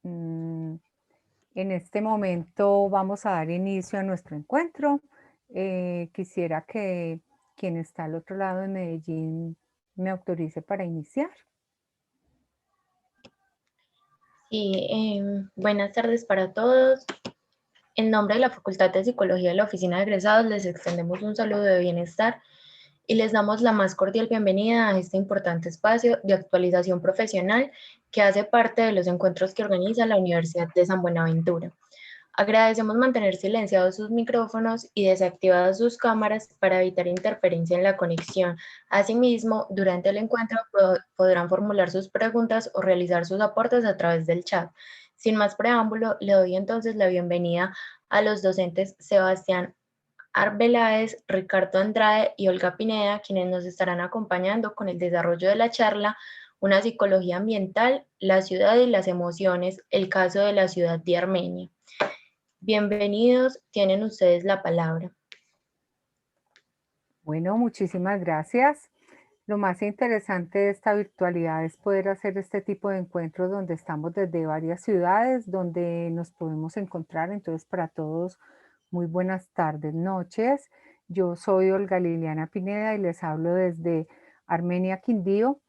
Mm, En este momento vamos a dar inicio a nuestro encuentro. Quisiera que quien está al otro lado de Medellín me autorice para iniciar. Sí, buenas tardes para todos. En nombre de la Facultad de Psicología de la Oficina de Egresados, les extendemos un saludo de bienestar y les damos la más cordial bienvenida a este importante espacio de actualización profesional que hace parte de los encuentros que organiza la Universidad de San Buenaventura. Agradecemos mantener silenciados sus micrófonos y desactivadas sus cámaras para evitar interferencia en la conexión. Asimismo, durante el encuentro podrán formular sus preguntas o realizar sus aportes a través del chat. Sin más preámbulo, le doy entonces la bienvenida a los docentes Sebastián Arbeláez, Ricardo Andrade y Olga Pineda, quienes nos estarán acompañando con el desarrollo de la charla Una psicología ambiental, la ciudad y las emociones, el caso de la ciudad de Armenia. Bienvenidos, tienen ustedes la palabra. Bueno, muchísimas gracias. Lo más interesante de esta virtualidad es poder hacer este tipo de encuentros donde estamos desde varias ciudades, donde nos podemos encontrar. Entonces, para todos, muy buenas tardes, noches. Yo soy Olga Liliana Pineda y les hablo desde Armenia, Quindío,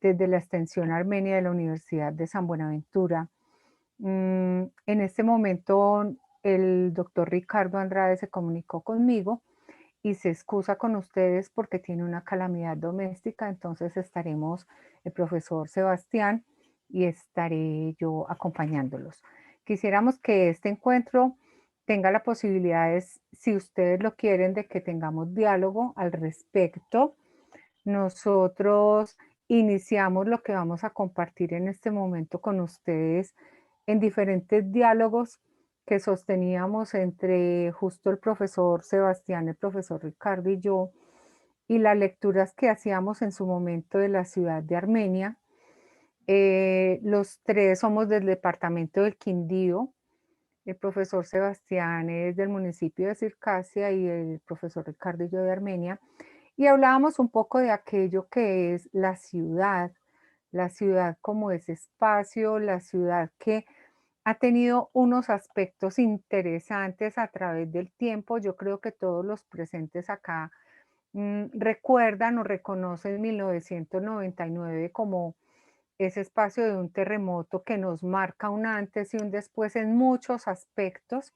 desde la extensión Armenia de la Universidad de San Buenaventura. En este momento, el doctor Ricardo Andrade se comunicó conmigo y se excusa con ustedes porque tiene una calamidad doméstica, entonces estaremos el profesor Sebastián y estaré yo acompañándolos. Quisiéramos que este encuentro tenga la posibilidad, si ustedes lo quieren, de que tengamos diálogo al respecto. Nosotros iniciamos lo que vamos a compartir en este momento con ustedes en diferentes diálogos que sosteníamos entre justo el profesor Sebastián, el profesor Ricardo y yo, y las lecturas que hacíamos en su momento de la ciudad de Armenia. Los tres somos del departamento del Quindío. El profesor Sebastián es del municipio de Circasia y el profesor Ricardo y yo de Armenia. Y hablábamos un poco de aquello que es la ciudad como ese espacio, la ciudad que ha tenido unos aspectos interesantes a través del tiempo. Yo creo que todos los presentes acá recuerdan o reconocen 1999 como ese espacio de un terremoto que nos marca un antes y un después en muchos aspectos,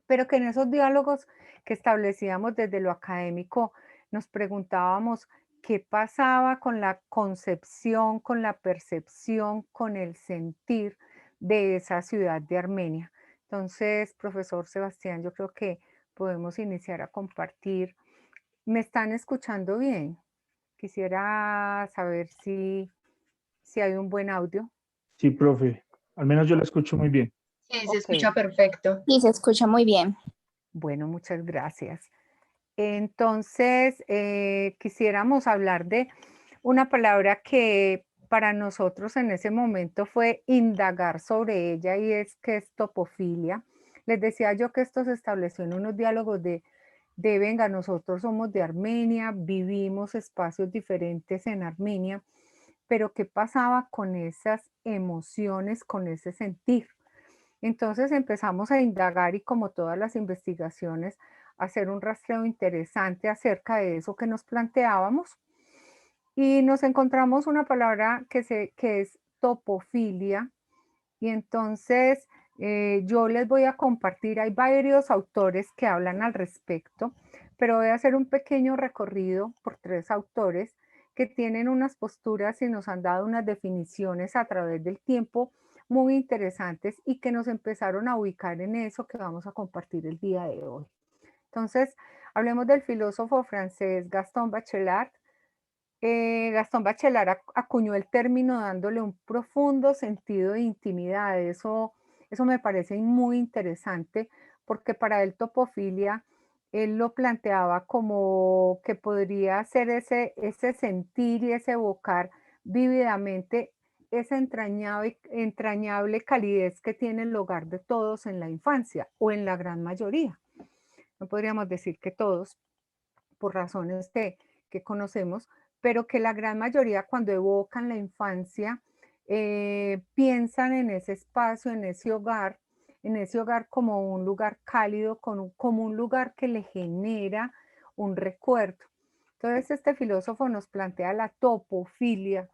pero que en esos diálogos que establecíamos desde lo académico nos preguntábamos qué pasaba con la concepción, con la percepción, con el sentir de esa ciudad de Armenia. Entonces, profesor Sebastián, yo creo que podemos iniciar a compartir. ¿Me están escuchando bien? Quisiera saber si hay un buen audio. Sí, profe. Al menos yo la escucho muy bien. Sí, se Ok, escucha perfecto. Y se escucha muy bien. bueno, muchas gracias. Entonces, quisiéramos hablar de una palabra que para nosotros en ese momento fue indagar sobre ella y es que es topofilia. Les decía yo que esto se estableció en unos diálogos venga, nosotros somos de Armenia, vivimos espacios diferentes en Armenia, pero ¿qué pasaba con esas emociones, con ese sentir? Entonces empezamos a indagar y como todas las investigaciones, hacer un rastreo interesante acerca de eso que nos planteábamos y nos encontramos una palabra que es topofilia y entonces yo les voy a compartir, hay varios autores que hablan al respecto, pero voy a hacer un pequeño recorrido por tres autores que tienen unas posturas y nos han dado unas definiciones a través del tiempo muy interesantes y que nos empezaron a ubicar en eso que vamos a compartir el día de hoy. Entonces, hablemos del filósofo francés Gaston Bachelard. Gastón Bachelard acuñó el término dándole un profundo sentido de intimidad. Eso me parece muy interesante porque para él topofilia, él lo planteaba como que podría ser ese sentir y ese evocar vívidamente esa entrañable calidez que tiene el hogar de todos en la infancia o en la gran mayoría. No podríamos decir que todos, por razones que conocemos, pero que la gran mayoría cuando evocan la infancia piensan en ese espacio, en ese hogar como un lugar cálido, como un lugar que le genera un recuerdo. Entonces este filósofo nos plantea la topofilia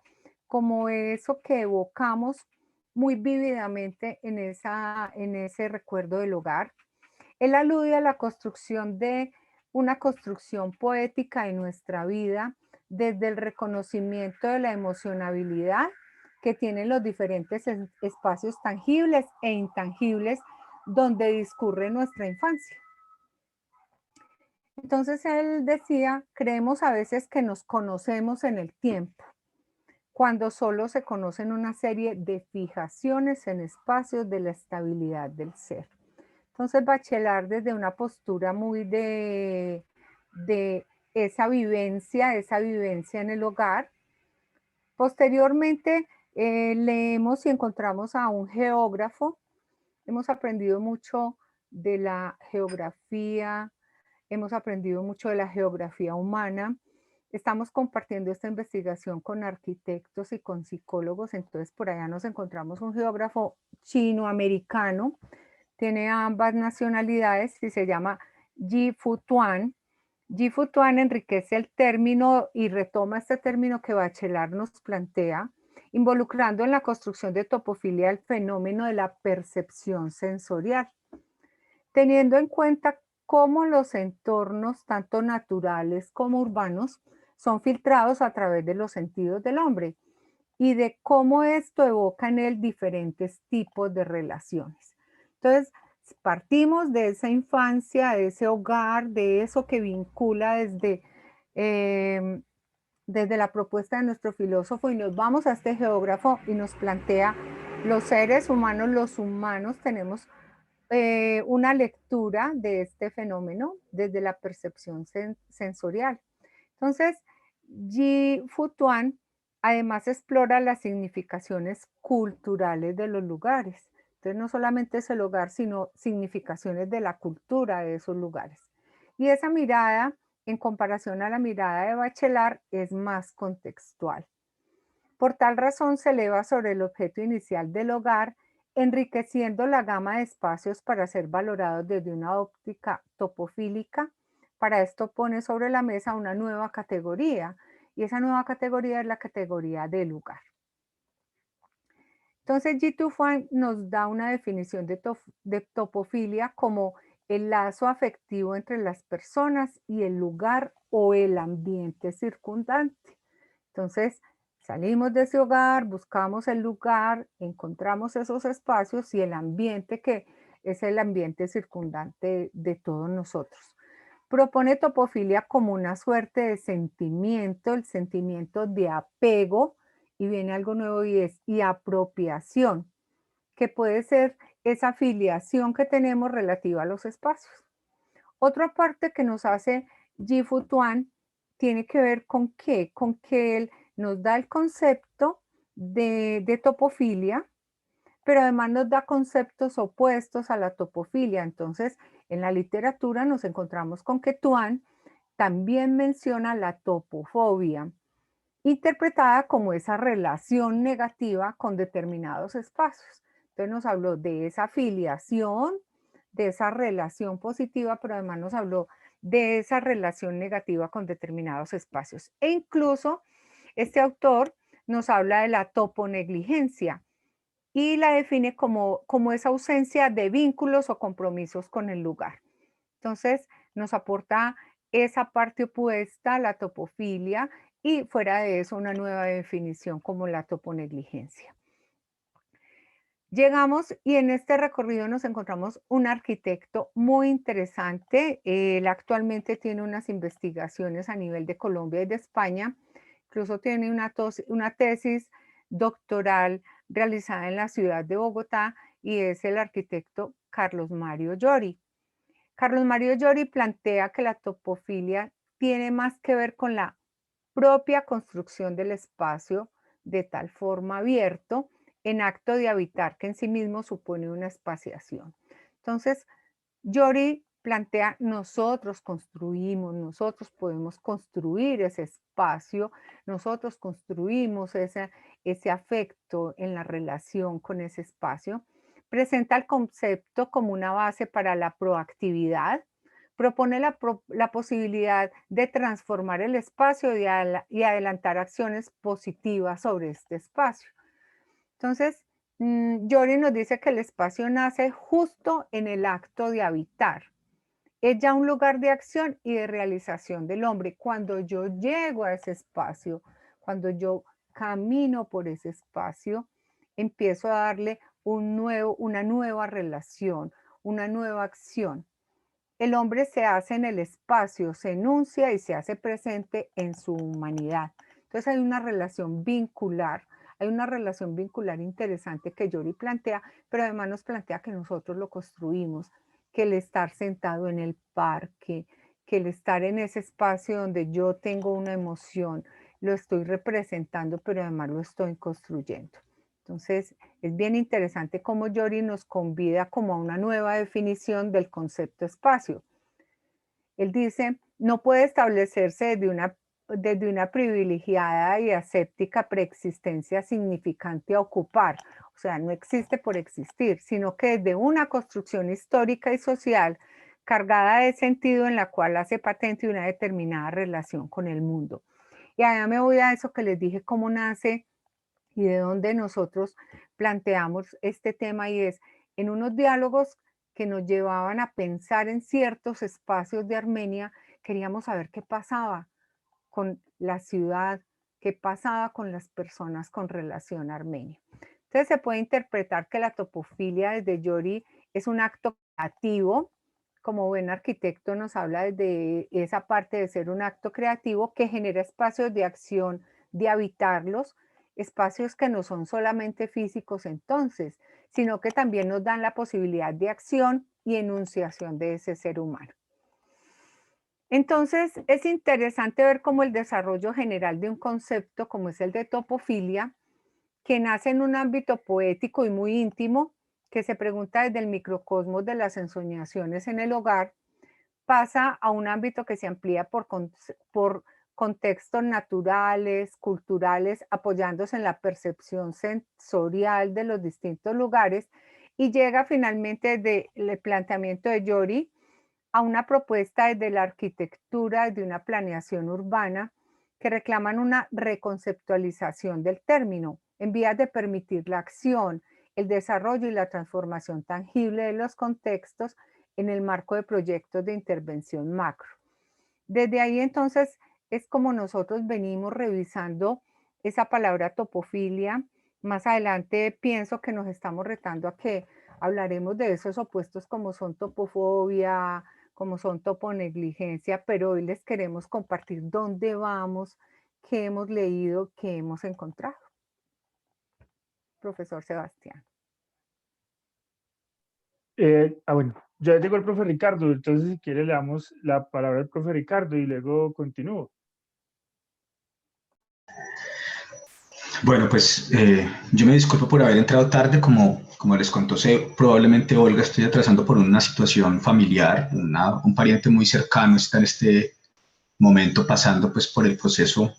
como eso que evocamos muy vívidamente en ese recuerdo del hogar. Él alude a la construcción de una construcción poética en nuestra vida desde el reconocimiento de la emocionabilidad que tienen los diferentes espacios tangibles e intangibles donde discurre nuestra infancia. Entonces él decía, creemos a veces que nos conocemos en el tiempo, cuando solo se conocen una serie de fijaciones en espacios de la estabilidad del ser. Entonces Bachelard desde una postura muy de esa vivencia en el hogar. Posteriormente leemos y encontramos a un geógrafo. Hemos aprendido mucho de la geografía, hemos aprendido mucho de la geografía humana. Estamos compartiendo esta investigación con arquitectos y con psicólogos, entonces por allá nos encontramos un geógrafo chino-americano, tiene ambas nacionalidades y se llama Yi-Fu Tuan. Yi-Fu Tuan enriquece el término y retoma este término que Bachelard nos plantea, involucrando en la construcción de topofilia el fenómeno de la percepción sensorial, teniendo en cuenta cómo los entornos, tanto naturales como urbanos, son filtrados a través de los sentidos del hombre y de cómo esto evoca en él diferentes tipos de relaciones. Entonces, partimos de esa infancia, de ese hogar, de eso que vincula desde la propuesta de nuestro filósofo y nos vamos a este geógrafo y nos plantea los seres humanos, los humanos tenemos una lectura de este fenómeno desde la percepción sensorial. Entonces, Yi-Fu Tuan además explora las significaciones culturales de los lugares. Entonces, no solamente es el hogar, sino significaciones de la cultura de esos lugares. Y esa mirada, en comparación a la mirada de Bachelard, es más contextual. Por tal razón, se eleva sobre el objeto inicial del hogar, enriqueciendo la gama de espacios para ser valorados desde una óptica topofílica. Para esto pone sobre la mesa una nueva categoría, y esa nueva categoría es la categoría de lugar. Entonces, Yi-Fu Tuan nos da una definición de topofilia como el lazo afectivo entre las personas y el lugar o el ambiente circundante. Entonces, salimos de ese hogar, buscamos el lugar, encontramos esos espacios y el ambiente que es el ambiente circundante de todos nosotros. Propone topofilia como una suerte de sentimiento, el sentimiento de apego, y viene algo nuevo y es apropiación, que puede ser esa filiación que tenemos relativa a los espacios. Otra parte que nos hace Yi-Fu Tuan tiene que ver con qué, con que él nos da el concepto de topofilia, pero además nos da conceptos opuestos a la topofilia. Entonces, en la literatura nos encontramos con que Tuan también menciona la topofobia, interpretada como esa relación negativa con determinados espacios. Entonces nos habló de esa filiación, de esa relación positiva, pero además nos habló de esa relación negativa con determinados espacios. E incluso este autor nos habla de la toponegligencia y la define como esa ausencia de vínculos o compromisos con el lugar. Entonces nos aporta esa parte opuesta, la topofilia, y fuera de eso una nueva definición como la toponegligencia. Llegamos y en este recorrido nos encontramos un arquitecto muy interesante. Él actualmente tiene unas investigaciones a nivel de Colombia y de España. Incluso tiene una tesis doctoral realizada en la ciudad de Bogotá y es el arquitecto Carlos Mario Llori. Carlos Mario Llori plantea que la topofilia tiene más que ver con la propia construcción del espacio de tal forma abierto en acto de habitar, que en sí mismo supone una espaciación. Entonces, Llori plantea, nosotros construimos, nosotros podemos construir ese espacio, nosotros construimos ese afecto en la relación con ese espacio. Presenta el concepto como una base para la proactividad. Propone la posibilidad de transformar el espacio y adelantar acciones positivas sobre este espacio. Entonces, Yori nos dice que el espacio nace justo en el acto de habitar. Es ya un lugar de acción y de realización del hombre. Cuando yo llego a ese espacio, cuando yo camino por ese espacio, empiezo a darle una nueva relación, una nueva acción. El hombre se hace en el espacio, se enuncia y se hace presente en su humanidad. Entonces hay una relación vincular interesante que Yori plantea, pero además nos plantea que nosotros lo construimos, que el estar sentado en el parque, que el estar en ese espacio donde yo tengo una emoción, lo estoy representando, pero además lo estoy construyendo. Entonces, es bien interesante cómo Yori nos convida como a una nueva definición del concepto espacio. Él dice, no puede establecerse desde una privilegiada y aséptica preexistencia significante a ocupar, o sea, no existe por existir, sino que desde una construcción histórica y social cargada de sentido en la cual hace patente una determinada relación con el mundo. Y allá me voy a eso que les dije, cómo nace y de dónde nosotros planteamos este tema, y es en unos diálogos que nos llevaban a pensar en ciertos espacios de Armenia. Queríamos saber qué pasaba con la ciudad, qué pasaba con las personas con relación a Armenia. Entonces se puede interpretar que la topofilia desde Yori es un acto creativo, como buen arquitecto nos habla desde esa parte de ser un acto creativo que genera espacios de acción, de habitarlos, espacios que no son solamente físicos entonces, sino que también nos dan la posibilidad de acción y enunciación de ese ser humano. Entonces, es interesante ver cómo el desarrollo general de un concepto como es el de topofilia, que nace en un ámbito poético y muy íntimo, que se pregunta desde el microcosmos de las ensoñaciones en el hogar, pasa a un ámbito que se amplía por contextos naturales, culturales, apoyándose en la percepción sensorial de los distintos lugares, y llega finalmente desde el planteamiento de Yori a una propuesta desde la arquitectura, de una planeación urbana, que reclaman una reconceptualización del término, en vías de permitir la acción, el desarrollo y la transformación tangible de los contextos en el marco de proyectos de intervención macro. Desde ahí entonces es como nosotros venimos revisando esa palabra topofilia. Más adelante pienso que nos estamos retando a que hablaremos de esos opuestos como son topofobia, como son toponegligencia, pero hoy les queremos compartir dónde vamos, qué hemos leído, qué hemos encontrado. Profesor Sebastián. Bueno, ya llegó el profe Ricardo, entonces si quiere le damos la palabra al profe Ricardo y luego continúo. Bueno, pues yo me disculpo por haber entrado tarde, como les contó, probablemente Olga estoy atravesando por una situación familiar, un pariente muy cercano está en este momento pasando pues por el proceso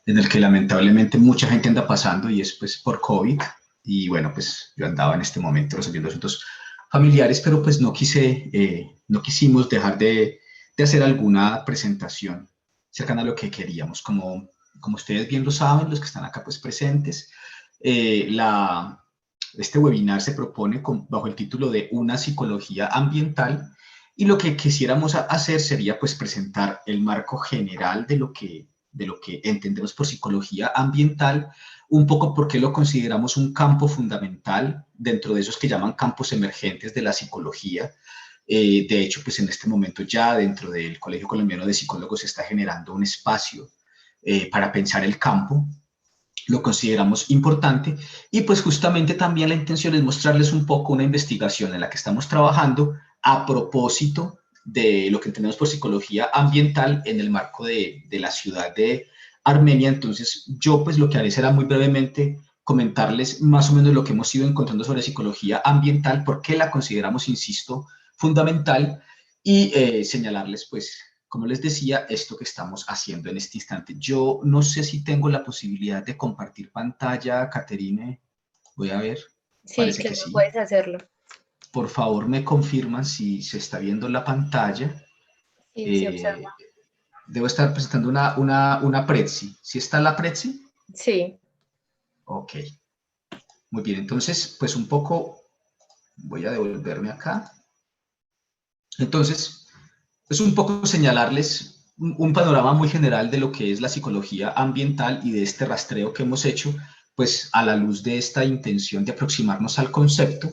en el que lamentablemente mucha gente anda pasando, y es pues por COVID, y bueno, pues yo andaba en este momento resolviendo asuntos familiares, pero pues no quisimos dejar de hacer alguna presentación cercana a lo que queríamos. Como ustedes bien lo saben, los que están acá pues presentes, este webinar se propone bajo el título de Una psicología ambiental, y lo que quisiéramos hacer sería pues presentar el marco general de lo que entendemos por psicología ambiental, un poco porque lo consideramos un campo fundamental dentro de esos que llaman campos emergentes de la psicología. De hecho, pues en este momento ya dentro del Colegio Colombiano de Psicólogos se está generando un espacio para pensar el campo. Lo consideramos importante, y pues justamente también la intención es mostrarles un poco una investigación en la que estamos trabajando a propósito de lo que entendemos por psicología ambiental en el marco de la ciudad de Armenia. Entonces yo pues lo que haré será muy brevemente comentarles más o menos lo que hemos ido encontrando sobre psicología ambiental, por qué la consideramos, insisto, fundamental, y señalarles pues como les decía, esto que estamos haciendo en este instante. Yo no sé si tengo la posibilidad de compartir pantalla, Caterine. Voy a ver. Sí, Parece que claro, sí. puedes hacerlo. Por favor, me confirman si se está viendo la pantalla. Sí, se observa. Debo estar presentando una Prezi. ¿Sí está la Prezi? Sí. Ok. Muy bien, entonces, pues un poco, voy a devolverme acá. Entonces, es un poco señalarles un panorama muy general de lo que es la psicología ambiental y de este rastreo que hemos hecho, pues a la luz de esta intención de aproximarnos al concepto.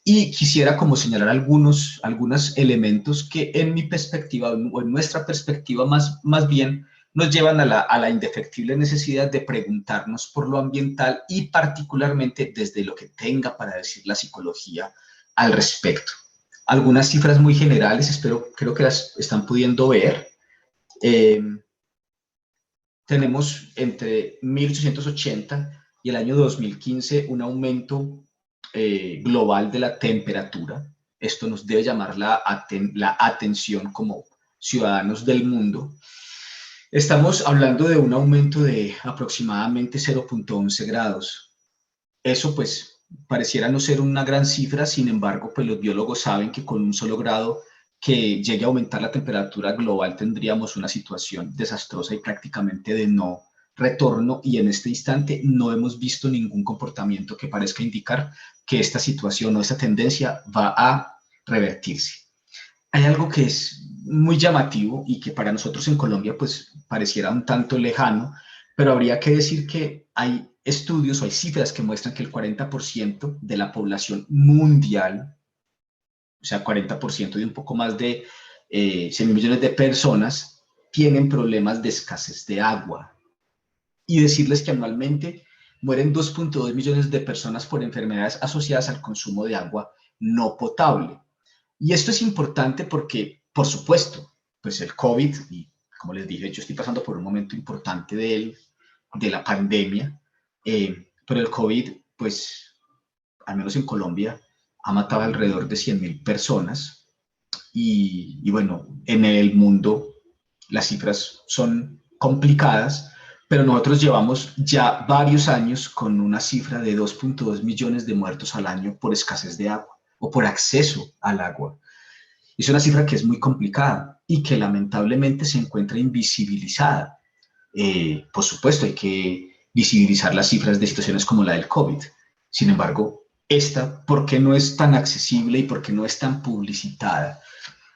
Y quisiera como señalar algunos elementos que en mi perspectiva, o en nuestra perspectiva más bien, nos llevan a la indefectible necesidad de preguntarnos por lo ambiental y particularmente desde lo que tenga para decir la psicología al respecto. Algunas cifras muy generales, creo que las están pudiendo ver. Tenemos entre 1880 y el año 2015 un aumento global de la temperatura. Esto nos debe llamar la atención como ciudadanos del mundo. Estamos hablando de un aumento de aproximadamente 0,11 grados. Eso pues pareciera no ser una gran cifra, sin embargo, pues los biólogos saben que con un solo grado que llegue a aumentar la temperatura global tendríamos una situación desastrosa y prácticamente de no retorno, y en este instante no hemos visto ningún comportamiento que parezca indicar que esta situación o esta tendencia va a revertirse. Hay algo que es muy llamativo y que para nosotros en Colombia pues pareciera un tanto lejano, pero habría que decir que hay estudios o hay cifras que muestran que el 40% de la población mundial, o sea, 40% de un poco más de 100 millones de personas, tienen problemas de escasez de agua. Y decirles que anualmente mueren 2,2 millones de personas por enfermedades asociadas al consumo de agua no potable. Y esto es importante porque, por supuesto, pues el COVID, y como les dije, yo estoy pasando por un momento importante de la pandemia, pero el COVID, pues, al menos en Colombia, ha matado alrededor de 100.000 personas. Y bueno, en el mundo las cifras son complicadas, pero nosotros llevamos ya varios años con una cifra de 2,2 millones de muertos al año por escasez de agua o por acceso al agua. Es una cifra que es muy complicada y que lamentablemente se encuentra invisibilizada. Por supuesto, hay que visibilizar las cifras de situaciones como la del COVID. Sin embargo, esta, ¿por qué no es tan accesible y por qué no es tan publicitada?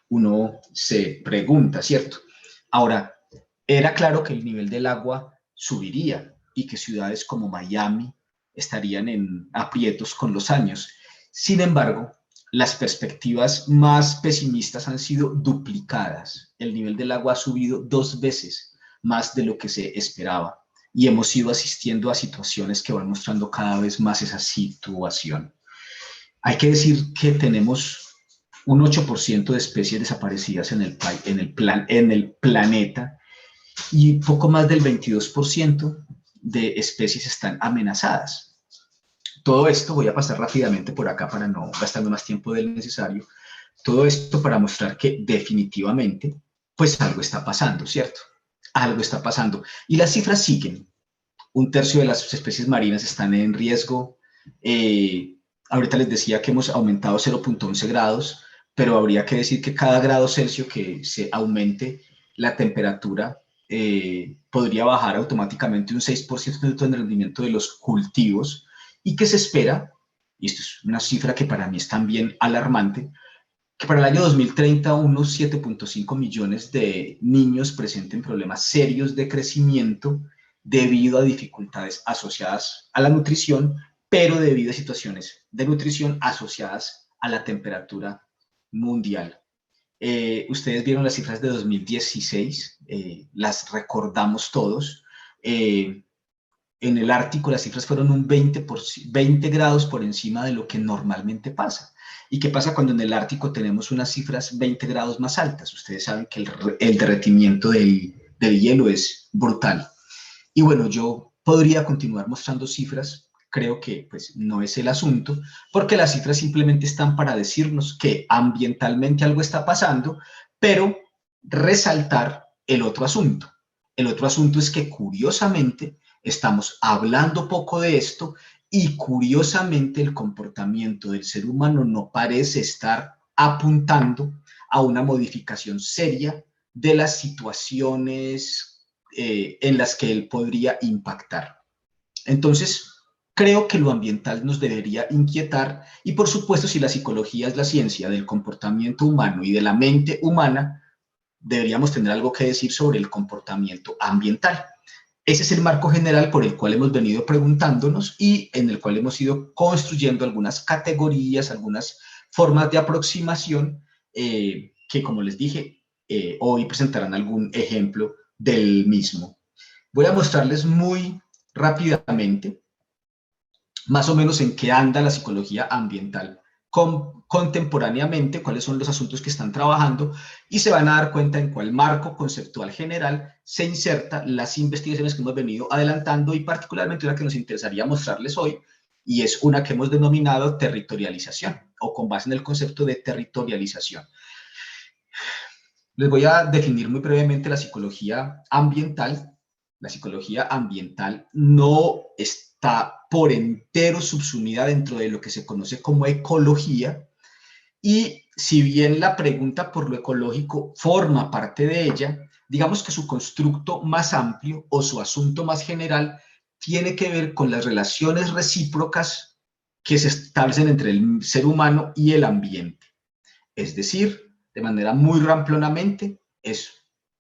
Uno se pregunta, ¿cierto? Ahora, era claro que el nivel del agua subiría y que ciudades como Miami estarían en aprietos con los años. Sin embargo, las perspectivas más pesimistas han sido duplicadas. El nivel del agua ha subido 2 veces más de lo que se esperaba y hemos ido asistiendo a situaciones que van mostrando cada vez más esa situación. Hay que decir que tenemos un 8% de especies desaparecidas en el planeta y poco más del 22% de especies están amenazadas. Todo esto, voy a pasar rápidamente por acá para no gastarme más tiempo del necesario, todo esto para mostrar que definitivamente, pues algo está pasando, ¿cierto? Algo está pasando. Y las cifras siguen. 1/3 de las especies marinas están en riesgo. Ahorita les decía que hemos aumentado 0,11 grados, pero habría que decir que cada grado Celsius que se aumente la temperatura podría bajar automáticamente un 6% en el rendimiento de los cultivos, y que se espera, y esto es una cifra que para mí es también alarmante, que para el año 2030 unos 7,5 millones de niños presenten problemas serios de crecimiento debido a dificultades asociadas a la nutrición, pero debido a situaciones de nutrición asociadas a la temperatura mundial. Ustedes vieron las cifras de 2016, las recordamos todos. En el Ártico las cifras fueron un 20 grados por encima de lo que normalmente pasa. ¿Y qué pasa cuando en el Ártico tenemos unas cifras 20 grados más altas? Ustedes saben que el derretimiento del hielo es brutal. Y bueno, yo podría continuar mostrando cifras, creo que pues no es el asunto, porque las cifras simplemente están para decirnos que ambientalmente algo está pasando, pero resaltar el otro asunto. El otro asunto es que curiosamente estamos hablando poco de esto y curiosamente el comportamiento del ser humano no parece estar apuntando a una modificación seria de las situaciones en las que él podría impactar. Entonces, creo que lo ambiental nos debería inquietar y, por supuesto, si la psicología es la ciencia del comportamiento humano y de la mente humana, deberíamos tener algo que decir sobre el comportamiento ambiental. Ese es el marco general por el cual hemos venido preguntándonos y en el cual hemos ido construyendo algunas categorías, algunas formas de aproximación que, como les dije, hoy presentarán algún ejemplo del mismo. Voy a mostrarles muy rápidamente más o menos en qué anda la psicología ambiental contemporáneamente, cuáles son los asuntos que están trabajando y se van a dar cuenta en cuál marco conceptual general se insertan las investigaciones que hemos venido adelantando y particularmente una que nos interesaría mostrarles hoy y es una que hemos denominado territorialización o con base en el concepto de territorialización. Les voy a definir muy brevemente la psicología ambiental. La psicología ambiental no está por entero subsumida dentro de lo que se conoce como ecología y si bien la pregunta por lo ecológico forma parte de ella, digamos que su constructo más amplio o su asunto más general tiene que ver con las relaciones recíprocas que se establecen entre el ser humano y el ambiente. Es decir, de manera muy ramplonamente, es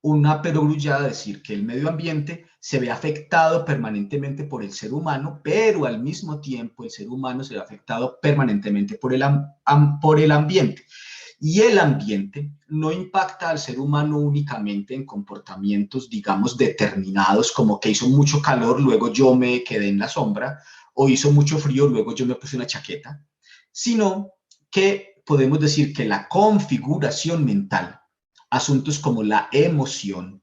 una perogrullada decir que el medio ambiente se ve afectado permanentemente por el ser humano, pero al mismo tiempo el ser humano se ve afectado permanentemente por el ambiente. Y el ambiente no impacta al ser humano únicamente en comportamientos, digamos, determinados, como que hizo mucho calor, luego yo me quedé en la sombra, o hizo mucho frío, luego yo me puse una chaqueta, sino que podemos decir que la configuración mental, asuntos como la emoción,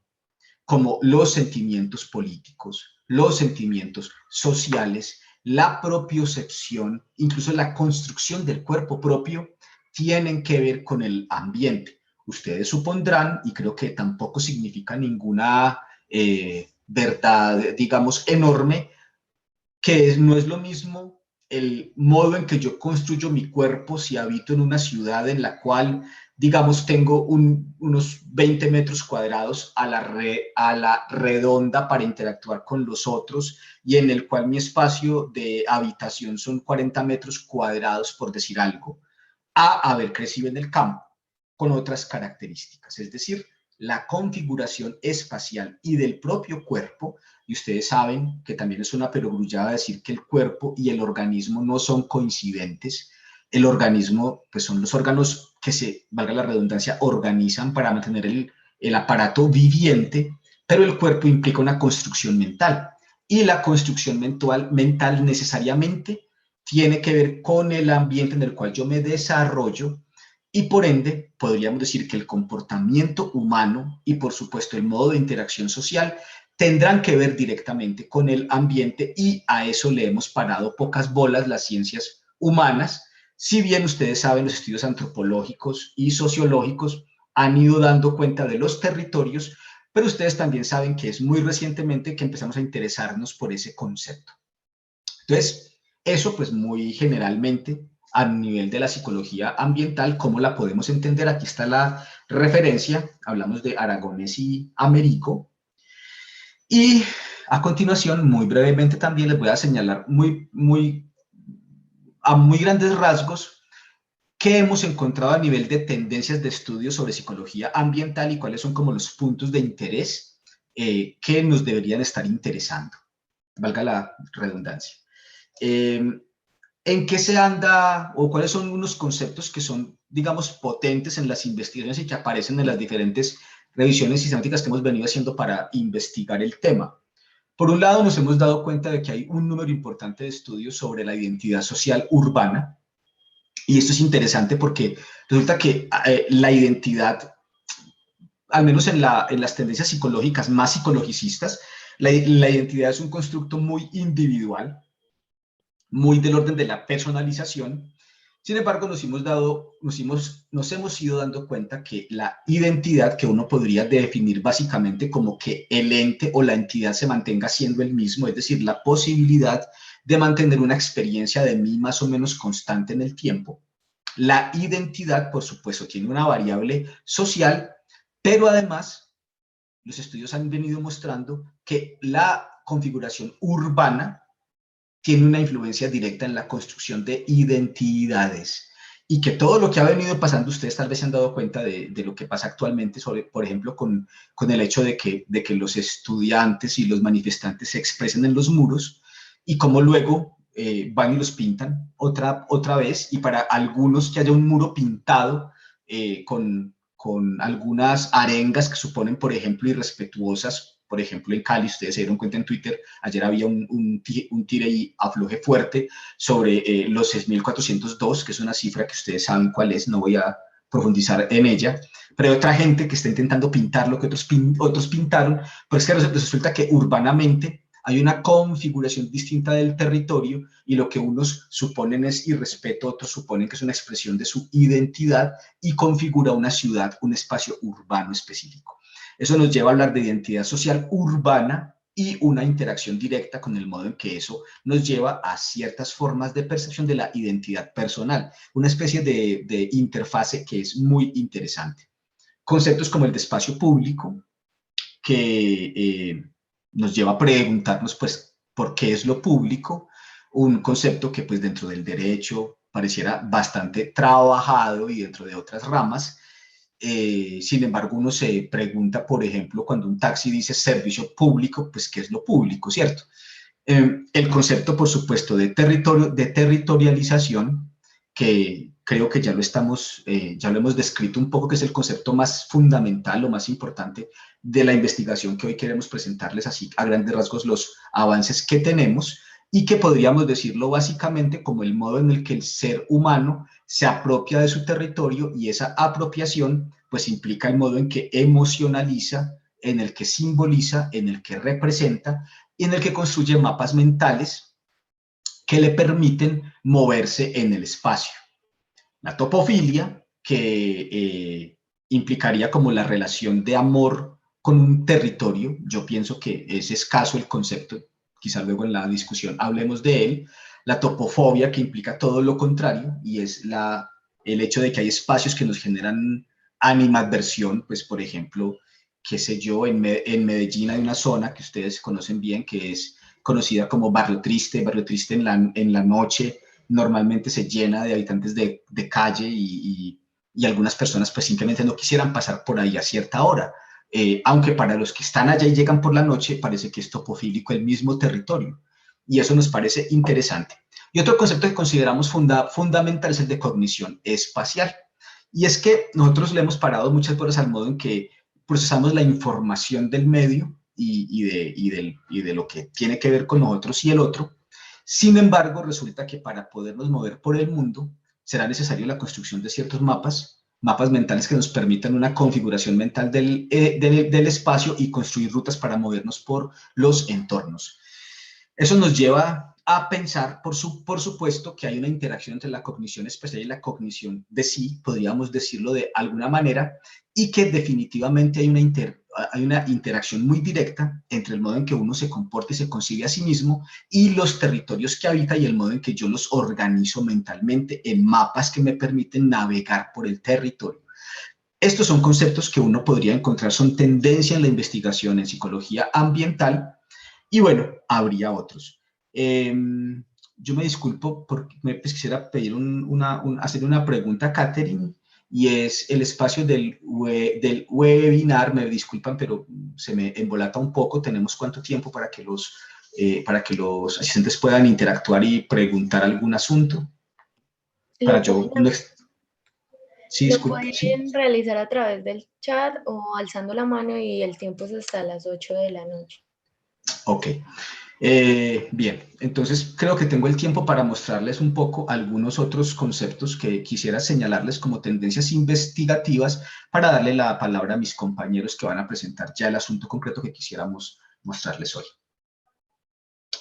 como los sentimientos políticos, los sentimientos sociales, la propiocepción, incluso la construcción del cuerpo propio, tienen que ver con el ambiente. Ustedes supondrán, y creo que tampoco significa ninguna verdad, digamos, enorme, que no es lo mismo el modo en que yo construyo mi cuerpo si habito en una ciudad en la cual, digamos, tengo unos 20 metros cuadrados a la redonda para interactuar con los otros y en el cual mi espacio de habitación son 40 metros cuadrados, por decir algo, a haber crecido en el campo con otras características. Es decir, la configuración espacial y del propio cuerpo, y ustedes saben que también es una perogrullada decir que el cuerpo y el organismo no son coincidentes. El organismo, pues son los órganos que se, valga la redundancia, organizan para mantener el aparato viviente, pero el cuerpo implica una construcción mental. Y la construcción mental necesariamente tiene que ver con el ambiente en el cual yo me desarrollo y por ende podríamos decir que el comportamiento humano y por supuesto el modo de interacción social tendrán que ver directamente con el ambiente y a eso le hemos parado pocas bolas las ciencias humanas, si bien ustedes saben los estudios antropológicos y sociológicos han ido dando cuenta de los territorios, pero ustedes también saben que es muy recientemente que empezamos a interesarnos por ese concepto. Entonces, eso pues muy generalmente a nivel de la psicología ambiental, ¿cómo la podemos entender? Aquí está la referencia, hablamos de Aragonés y Américo. Y a continuación, muy brevemente también les voy a señalar a muy grandes rasgos qué hemos encontrado a nivel de tendencias de estudio sobre psicología ambiental y cuáles son como los puntos de interés que nos deberían estar interesando, valga la redundancia. ¿En qué se anda o cuáles son unos conceptos que son, digamos, potentes en las investigaciones y que aparecen en las diferentes revisiones sistemáticas que hemos venido haciendo para investigar el tema? Por un lado, nos hemos dado cuenta de que hay un número importante de estudios sobre la identidad social urbana y esto es interesante porque resulta que la identidad, al menos en las tendencias psicológicas más psicologicistas, la identidad es un constructo muy individual, muy del orden de la personalización Sin embargo, nos hemos ido dando cuenta que la identidad, que uno podría definir básicamente como que el ente o la entidad se mantenga siendo el mismo, es decir, la posibilidad de mantener una experiencia de mí más o menos constante en el tiempo. La identidad, por supuesto, tiene una variable social, pero además los estudios han venido mostrando que la configuración urbana tiene una influencia directa en la construcción de identidades y que todo lo que ha venido pasando, ustedes tal vez se han dado cuenta de lo que pasa actualmente, por ejemplo, con el hecho de que los estudiantes y los manifestantes se expresen en los muros y cómo luego van y los pintan otra vez, y para algunos que haya un muro pintado con algunas arengas que suponen, por ejemplo, irrespetuosas. Por ejemplo, en Cali, ustedes se dieron cuenta en Twitter, ayer había un tire y afloje fuerte sobre los 6.402, que es una cifra que ustedes saben cuál es, no voy a profundizar en ella, pero hay otra gente que está intentando pintar lo que otros pintaron, pero es que resulta que urbanamente hay una configuración distinta del territorio y lo que unos suponen es irrespeto, otros suponen que es una expresión de su identidad y configura una ciudad, un espacio urbano específico. Eso nos lleva a hablar de identidad social urbana y una interacción directa con el modo en que eso nos lleva a ciertas formas de percepción de la identidad personal, una especie de interfase que es muy interesante. Conceptos como el de espacio público, que nos lleva a preguntarnos, pues, ¿por qué es lo público? Un concepto que, pues, dentro del derecho pareciera bastante trabajado y dentro de otras ramas. Sin embargo, uno se pregunta, por ejemplo, cuando un taxi dice servicio público, pues, ¿qué es lo público, cierto? El concepto, por supuesto, de territorialización, que creo que ya lo hemos descrito un poco, que es el concepto más fundamental o más importante de la investigación que hoy queremos presentarles, así a grandes rasgos los avances que tenemos, y que podríamos decirlo básicamente como el modo en el que el ser humano se apropia de su territorio, y esa apropiación pues implica el modo en que emocionaliza, en el que simboliza, en el que representa y en el que construye mapas mentales que le permiten moverse en el espacio. La topofilia, que implicaría como la relación de amor con un territorio. Yo pienso que es escaso el concepto, quizá luego en la discusión hablemos de él. La topofobia, que implica todo lo contrario, y es el hecho de que hay espacios que nos generan animadversión, pues por ejemplo, qué sé yo, en Medellín hay una zona que ustedes conocen bien, que es conocida como Barrio Triste en la noche normalmente se llena de habitantes de calle y algunas personas pues simplemente no quisieran pasar por ahí a cierta hora. Aunque para los que están allá y llegan por la noche parece que es topofílico el mismo territorio. Y eso nos parece interesante. Y otro concepto que consideramos fundamental es el de cognición espacial. Y es que nosotros le hemos parado muchas veces al modo en que procesamos la información del medio y de lo que tiene que ver con nosotros y el otro. Sin embargo, resulta que para podernos mover por el mundo será necesaria la construcción de ciertos mapas mentales que nos permitan una configuración mental del espacio y construir rutas para movernos por los entornos. Eso nos lleva a pensar, por supuesto, que hay una interacción entre la cognición espacial y la cognición de sí, podríamos decirlo de alguna manera, y que definitivamente hay una interacción muy directa entre el modo en que uno se comporta y se concibe a sí mismo y los territorios que habita y el modo en que yo los organizo mentalmente en mapas que me permiten navegar por el territorio. Estos son conceptos que uno podría encontrar, son tendencia en la investigación en psicología ambiental, y bueno, habría otros. Yo me disculpo porque pues quisiera pedir hacer una pregunta a Catherine, y es el espacio del webinar. Me disculpan, pero se me embolata un poco. ¿Tenemos cuánto tiempo para que los asistentes puedan interactuar y preguntar algún asunto? Para yo... Sí, lo disculpe, pueden sí. realizar a través del chat o alzando la mano, y el tiempo es hasta las 8 de la noche. Ok. Bien, entonces creo que tengo el tiempo para mostrarles un poco algunos otros conceptos que quisiera señalarles como tendencias investigativas, para darle la palabra a mis compañeros que van a presentar ya el asunto concreto que quisiéramos mostrarles hoy.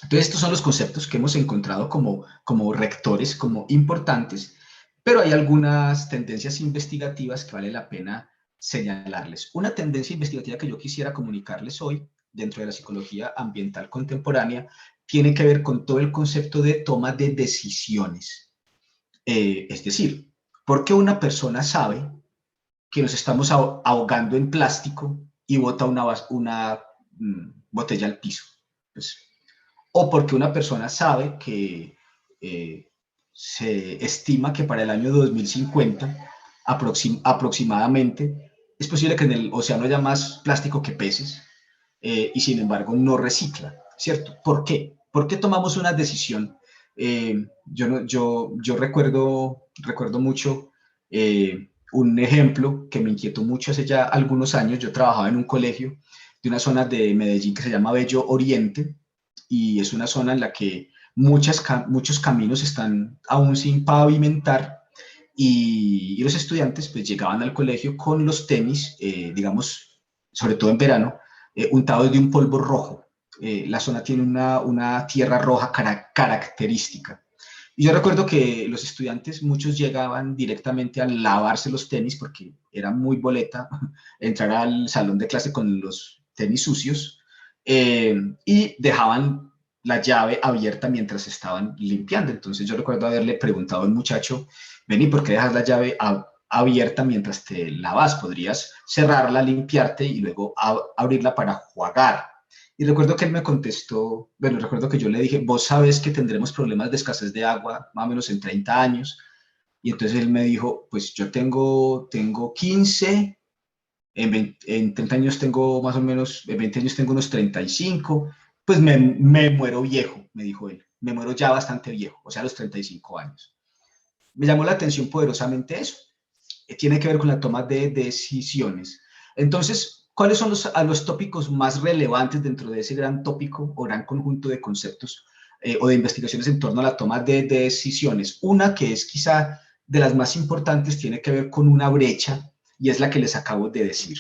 Entonces, estos son los conceptos que hemos encontrado como rectores, como importantes, pero hay algunas tendencias investigativas que vale la pena señalarles. Una tendencia investigativa que yo quisiera comunicarles hoy, dentro de la psicología ambiental contemporánea, tiene que ver con todo el concepto de toma de decisiones. Es decir, ¿por qué una persona sabe que nos estamos ahogando en plástico y bota una botella al piso? Pues, o porque una persona sabe que se estima que para el año 2050 aproximadamente es posible que en el océano haya más plástico que peces, y sin embargo no recicla, ¿cierto? ¿Por qué? ¿Por qué tomamos una decisión? Yo recuerdo mucho un ejemplo que me inquietó mucho hace ya algunos años. Yo trabajaba en un colegio de una zona de Medellín que se llama Bello Oriente, y es una zona en la que muchos caminos están aún sin pavimentar, y los estudiantes pues llegaban al colegio con los tenis, digamos, sobre todo en verano, untados de un polvo rojo. La zona tiene una tierra roja característica. Y yo recuerdo que los estudiantes, muchos llegaban directamente a lavarse los tenis porque era muy boleta entrar al salón de clase con los tenis sucios, y dejaban la llave abierta mientras estaban limpiando. Entonces yo recuerdo haberle preguntado al muchacho: vení, ¿por qué dejas la llave abierta mientras te lavas? Podrías cerrarla, limpiarte y luego abrirla para jugar. Y recuerdo que él me contestó, bueno, recuerdo que yo le dije: vos sabes que tendremos problemas de escasez de agua más o menos en 30 años. Y entonces él me dijo: pues yo tengo 15, en 30 años tengo más o menos, en 20 años tengo unos 35, pues me muero viejo, me dijo él. Me muero ya bastante viejo, o sea, a los 35 años. Me llamó la atención poderosamente eso. Tiene que ver con la toma de decisiones. Entonces, ¿cuáles son los tópicos más relevantes dentro de ese gran tópico o gran conjunto de conceptos o de investigaciones en torno a la toma de decisiones? Una que es quizá de las más importantes tiene que ver con una brecha, y es la que les acabo de decir.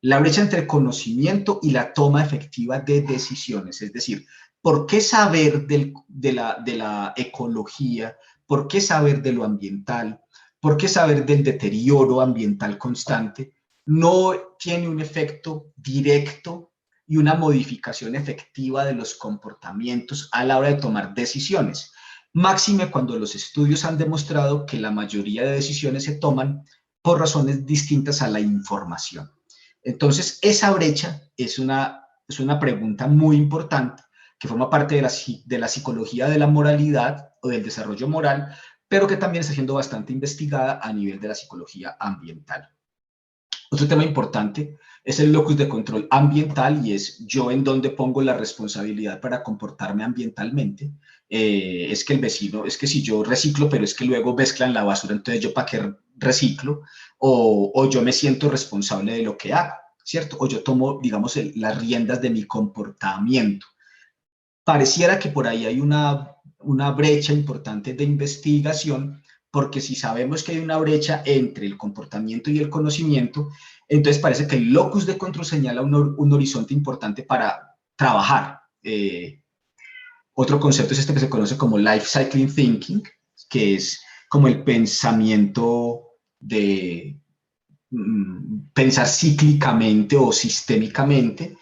La brecha entre el conocimiento y la toma efectiva de decisiones. Es decir, ¿por qué saber de la ecología? ¿Por qué saber de lo ambiental? ¿Por qué saber del deterioro ambiental constante no tiene un efecto directo y una modificación efectiva de los comportamientos a la hora de tomar decisiones? Máxime cuando los estudios han demostrado que la mayoría de decisiones se toman por razones distintas a la información. Entonces, esa brecha es una pregunta muy importante que forma parte de la psicología de la moralidad o del desarrollo moral, pero que también está siendo bastante investigada a nivel de la psicología ambiental. Otro tema importante es el locus de control ambiental, y es yo en dónde pongo la responsabilidad para comportarme ambientalmente. Es que el vecino, es que si yo reciclo, pero es que luego mezclan la basura, entonces yo para qué reciclo, o yo me siento responsable de lo que hago, ¿cierto? O yo tomo, digamos, las riendas de mi comportamiento. Pareciera que por ahí hay una brecha importante de investigación, porque si sabemos que hay una brecha entre el comportamiento y el conocimiento, entonces parece que el locus de control señala un horizonte importante para trabajar. Otro concepto es este que se conoce como life cycling thinking, que es como el pensamiento de pensar cíclicamente o sistémicamente.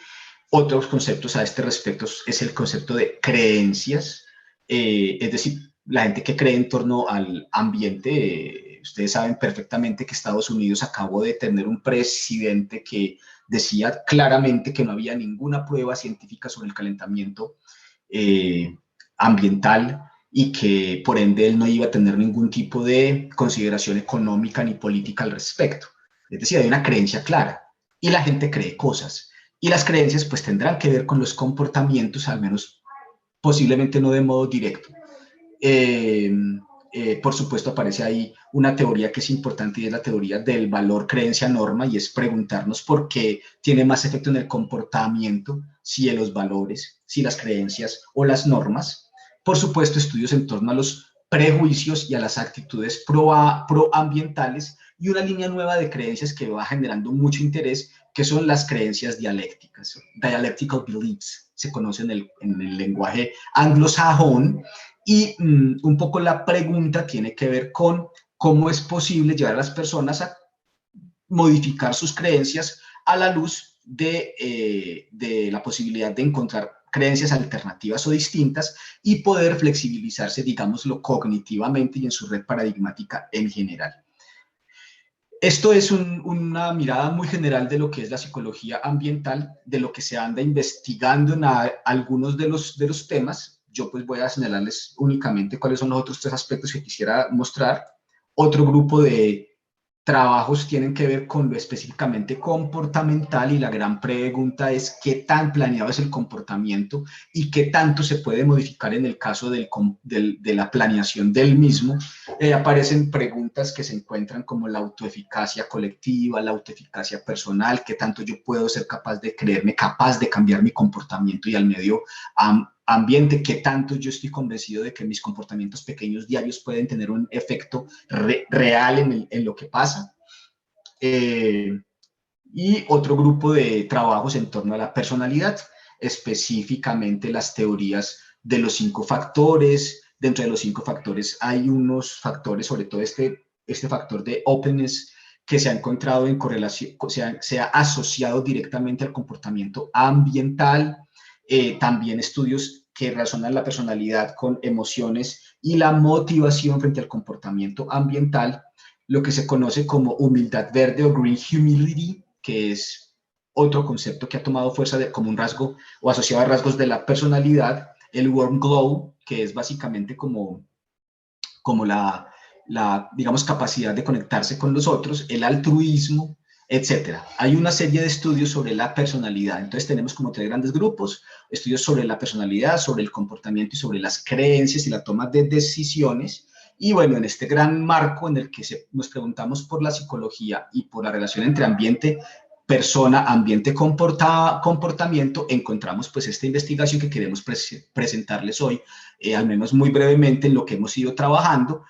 Otros conceptos a este respecto es el concepto de creencias, es decir, la gente que cree en torno al ambiente. Ustedes saben perfectamente que Estados Unidos acabó de tener un presidente que decía claramente que no había ninguna prueba científica sobre el calentamiento ambiental, y que por ende él no iba a tener ningún tipo de consideración económica ni política al respecto. Es decir, hay una creencia clara y la gente cree cosas. Y las creencias pues tendrán que ver con los comportamientos, al menos posiblemente no de modo directo. Por supuesto aparece ahí una teoría que es importante, y es la teoría del valor creencia norma, y es preguntarnos por qué tiene más efecto en el comportamiento, si en los valores, si las creencias o las normas. Por supuesto, estudios en torno a los prejuicios y a las actitudes proambientales, y una línea nueva de creencias que va generando mucho interés, que son las creencias dialécticas. Dialectical beliefs se conoce en el lenguaje anglosajón, y un poco la pregunta tiene que ver con cómo es posible llevar a las personas a modificar sus creencias a la luz de la posibilidad de encontrar creencias alternativas o distintas y poder flexibilizarse, digámoslo, cognitivamente y en su red paradigmática en general. Esto es una mirada muy general de lo que es la psicología ambiental, de lo que se anda investigando en algunos de los temas. Yo pues voy a señalarles únicamente cuáles son los otros 3 aspectos que quisiera mostrar. Otro grupo de trabajos tienen que ver con lo específicamente comportamental y la gran pregunta es qué tan planeado es el comportamiento y qué tanto se puede modificar en el caso de la planeación del mismo. Aparecen preguntas que se encuentran como la autoeficacia colectiva, la autoeficacia personal, qué tanto yo puedo ser capaz de creerme capaz de cambiar mi comportamiento y al medio ambiente, qué tanto yo estoy convencido de que mis comportamientos pequeños diarios pueden tener un efecto real en lo que pasa. Y otro grupo de trabajos en torno a la personalidad, específicamente las teorías de los 5 factores. Dentro de los 5 factores hay unos factores, sobre todo este factor de openness, que se ha encontrado en correlación, se ha asociado directamente al comportamiento ambiental. También estudios que razonan la personalidad con emociones y la motivación frente al comportamiento ambiental, lo que se conoce como humildad verde o green humility, que es otro concepto que ha tomado fuerza como un rasgo o asociado a rasgos de la personalidad, el warm glow, que es básicamente como la, digamos, capacidad de conectarse con los otros, el altruismo, etcétera. Hay una serie de estudios sobre la personalidad. Entonces tenemos como 3 grandes grupos: estudios sobre la personalidad, sobre el comportamiento y sobre las creencias y la toma de decisiones. Y bueno, en este gran marco en el que nos preguntamos por la psicología y por la relación entre ambiente, persona, ambiente, comportamiento, encontramos pues esta investigación que queremos presentarles hoy, al menos muy brevemente, en lo que hemos ido trabajando,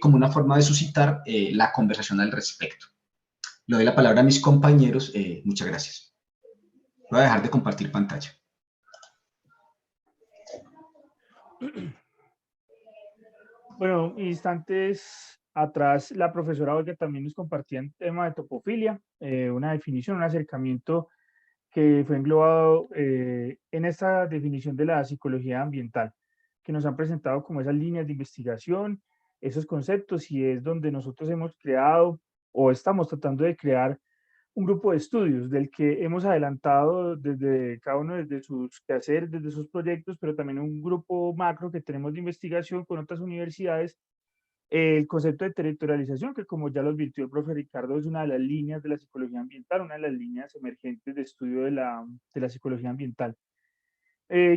como una forma de suscitar la conversación al respecto. Le doy la palabra a mis compañeros. Muchas gracias. Voy a dejar de compartir pantalla. Bueno, instantes atrás, la profesora Olga también nos compartía el tema de topofilia, una definición, un acercamiento que fue englobado en esta definición de la psicología ambiental, que nos han presentado como esas líneas de investigación, esos conceptos, y es donde nosotros hemos creado o estamos tratando de crear un grupo de estudios del que hemos adelantado desde cada uno desde sus quehaceres, desde sus proyectos, pero también un grupo macro que tenemos de investigación con otras universidades. El concepto de territorialización, que como ya lo advirtió el profe Ricardo, es una de las líneas de la psicología ambiental, una de las líneas emergentes de estudio de la psicología ambiental.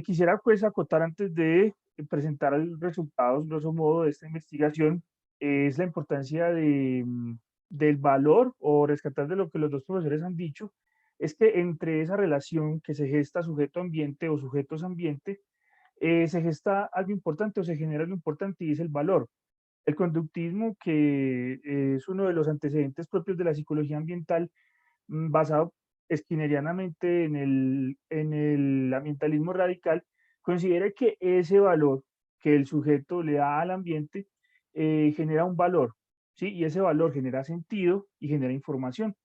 Quisiera pues acotar antes de presentar los resultados, grosso modo, de esta investigación, es la importancia del valor o rescatar de lo que los 2 profesores han dicho, es que entre esa relación que se gesta sujeto-ambiente o sujetos-ambiente, se gesta algo importante o se genera algo importante y es el valor. El conductismo, que es uno de los antecedentes propios de la psicología ambiental, basado skinnerianamente en el ambientalismo radical, considera que ese valor que el sujeto le da al ambiente genera un valor, ¿sí? Y ese valor genera sentido y genera información.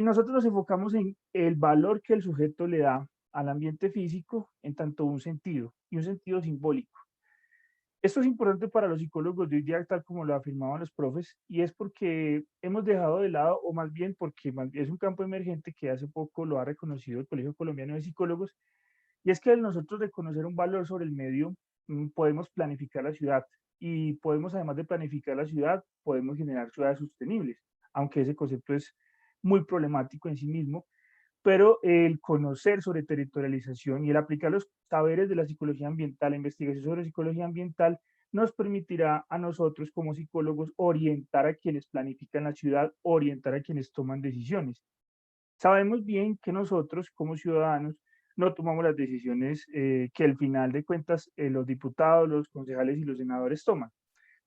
Nosotros nos enfocamos en el valor que el sujeto le da al ambiente físico en tanto un sentido, y un sentido simbólico. Esto es importante para los psicólogos de hoy día, tal como lo afirmaban los profes, y es porque hemos dejado de lado, o más bien porque es un campo emergente que hace poco lo ha reconocido el Colegio Colombiano de Psicólogos, y es que al nosotros reconocer un valor sobre el medio, podemos planificar la ciudad, y podemos, además de planificar la ciudad, podemos generar ciudades sostenibles, aunque ese concepto es muy problemático en sí mismo, pero el conocer sobre territorialización y el aplicar los saberes de la psicología ambiental, la investigación sobre psicología ambiental, nos permitirá a nosotros como psicólogos orientar a quienes planifican la ciudad, orientar a quienes toman decisiones. Sabemos bien que nosotros como ciudadanos no tomamos las decisiones que al final de cuentas los diputados, los concejales y los senadores toman,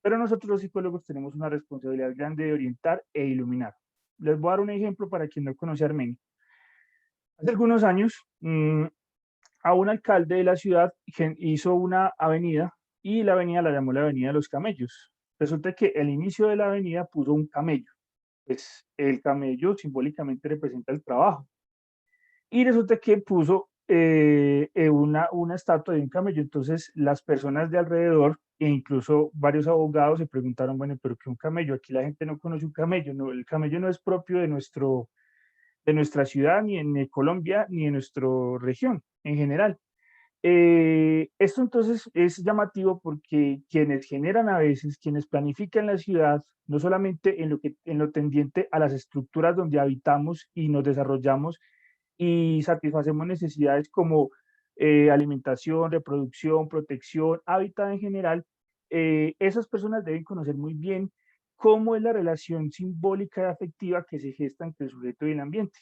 pero nosotros los psicólogos tenemos una responsabilidad grande de orientar e iluminar. Les voy a dar un ejemplo para quien no conoce Armenia. Hace algunos años, a un alcalde de la ciudad hizo una avenida y la avenida la llamó la Avenida de los Camellos. Resulta que el inicio de la avenida puso un camello. Pues el camello simbólicamente representa el trabajo. Y resulta que puso una estatua de un camello. Entonces las personas de alrededor e incluso varios abogados se preguntaron, bueno, pero ¿qué un camello? Aquí la gente no conoce un camello. No, el camello no es propio de nuestra ciudad, ni en Colombia, ni en nuestra región en general. Esto entonces es llamativo porque quienes generan a veces, quienes planifican la ciudad, no solamente en lo tendiente a las estructuras donde habitamos y nos desarrollamos y satisfacemos necesidades como alimentación, reproducción, protección, hábitat en general, esas personas deben conocer muy bien cómo es la relación simbólica y afectiva que se gesta entre el sujeto y el ambiente.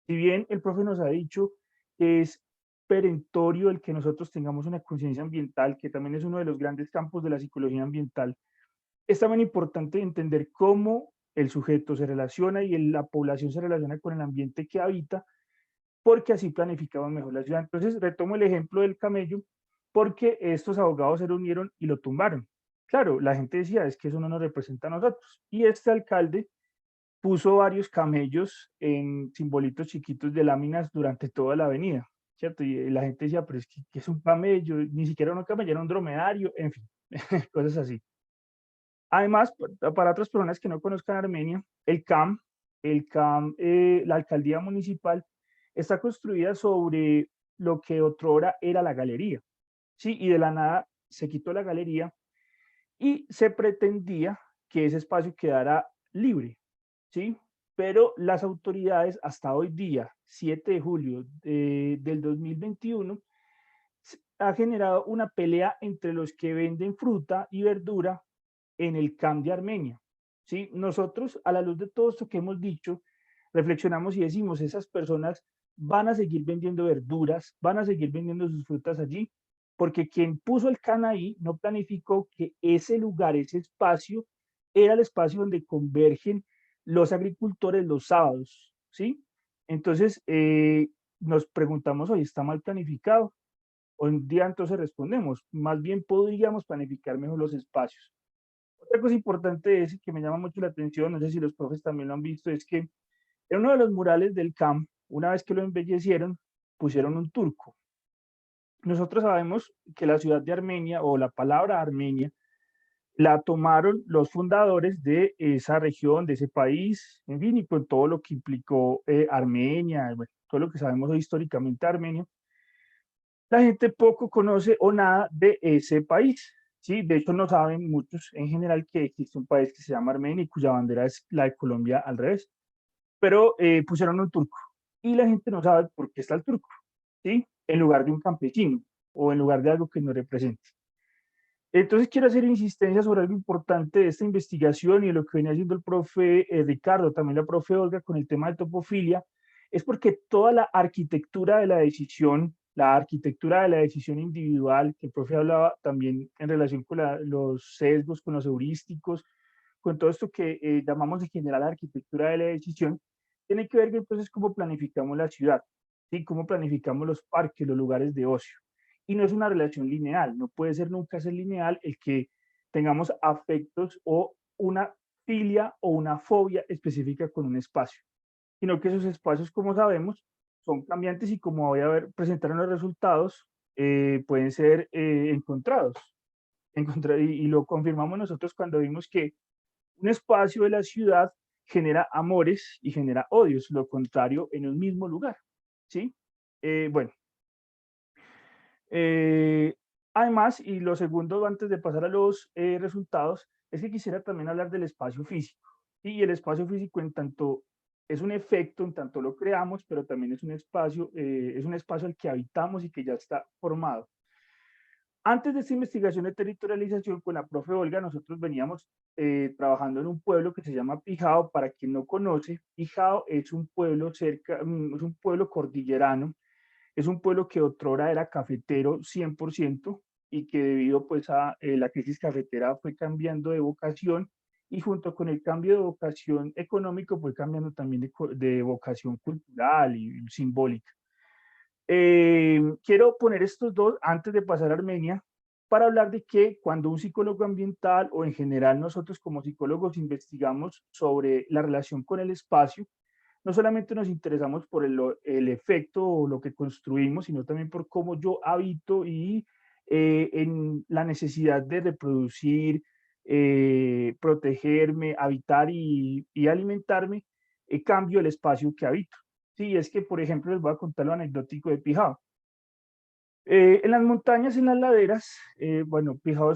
Si bien el profe nos ha dicho que es perentorio el que nosotros tengamos una conciencia ambiental, que también es uno de los grandes campos de la psicología ambiental, es también importante entender cómo el sujeto se relaciona y la población se relaciona con el ambiente que habita, porque así planificamos mejor la ciudad. Entonces, retomo el ejemplo del camello, porque estos abogados se reunieron y lo tumbaron. Claro, la gente decía, es que eso no nos representa a nosotros. Y este alcalde puso varios camellos en simbolitos chiquitos de láminas durante toda la avenida, ¿cierto? Y la gente decía, pero es que es un camello, ni siquiera era un camello, era un dromedario, en fin, cosas así. Además, para otras personas que no conozcan Armenia, la alcaldía municipal, está construida sobre lo que otrora era la galería, ¿sí? Y de la nada se quitó la galería y se pretendía que ese espacio quedara libre, ¿sí? Pero las autoridades hasta hoy día, 7 de julio del 2021, ha generado una pelea entre los que venden fruta y verdura en el CAM de Armenia, ¿sí? Nosotros, a la luz de todo esto que hemos dicho, reflexionamos y decimos, esas personas van a seguir vendiendo verduras, van a seguir vendiendo sus frutas allí, porque quien puso el CAN ahí no planificó que ese lugar, ese espacio, era el espacio donde convergen los agricultores los sábados, ¿sí? Entonces, nos preguntamos, hoy ¿está mal planificado? Hoy en día entonces respondemos, más bien podríamos planificar mejor los espacios. Otra cosa importante es que me llama mucho la atención, no sé si los profes también lo han visto, es que en uno de los murales del CAM, una vez que lo embellecieron, pusieron un turco. Nosotros sabemos que la ciudad de Armenia o la palabra Armenia la tomaron los fundadores de esa región, de ese país, en fin, y con todo lo que implicó Armenia, bueno, todo lo que sabemos hoy históricamente de Armenia. La gente poco conoce o nada de ese país, ¿sí? De hecho, no saben muchos en general que existe un país que se llama Armenia y cuya bandera es la de Colombia al revés. Pero pusieron un turco y la gente no sabe por qué está el turco, ¿sí? En lugar de un campesino o en lugar de algo que nos represente. Entonces quiero hacer insistencia sobre algo importante de esta investigación y de lo que venía haciendo el profe Ricardo, también la profe Olga con el tema de topofilia, es porque toda la arquitectura de la decisión individual, que el profe hablaba también en relación con los sesgos, con los heurísticos, con todo esto que llamamos en general la arquitectura de la decisión, tiene que ver que entonces cómo planificamos la ciudad, ¿sí? Cómo planificamos los parques, los lugares de ocio. Y no es una relación lineal, no puede ser nunca ser lineal el que tengamos afectos o una filia o una fobia específica con un espacio, sino que esos espacios, como sabemos, son cambiantes y como voy a ver, presentar en los resultados, pueden ser encontrados. Y lo confirmamos nosotros cuando vimos que un espacio de la ciudad genera amores y genera odios, lo contrario en un mismo lugar, ¿sí? Bueno, eh, además, y lo segundo, antes de pasar a los resultados, es que quisiera también hablar del espacio físico. ¿Sí? Y el espacio físico en tanto es un efecto, en tanto lo creamos, pero también es un espacio al que habitamos y que ya está formado. Antes de esta investigación de territorialización con la profe Olga, nosotros veníamos trabajando en un pueblo que se llama Pijao. Para quien no conoce, Pijao es un pueblo es un pueblo cordillerano, es un pueblo que otrora era cafetero 100% y que debido pues a la crisis cafetera fue cambiando de vocación y junto con el cambio de vocación económico fue cambiando también de vocación cultural y simbólica. Quiero poner estos dos antes de pasar a Armenia para hablar de que cuando un psicólogo ambiental o en general nosotros como psicólogos investigamos sobre la relación con el espacio, no solamente nos interesamos por el efecto o lo que construimos, sino también por cómo yo habito y en la necesidad de reproducir, protegerme, habitar y alimentarme, cambio el espacio que habito. Sí, es que, por ejemplo, les voy a contar lo anecdótico de Pijao. En las montañas, en las laderas, bueno, Pijao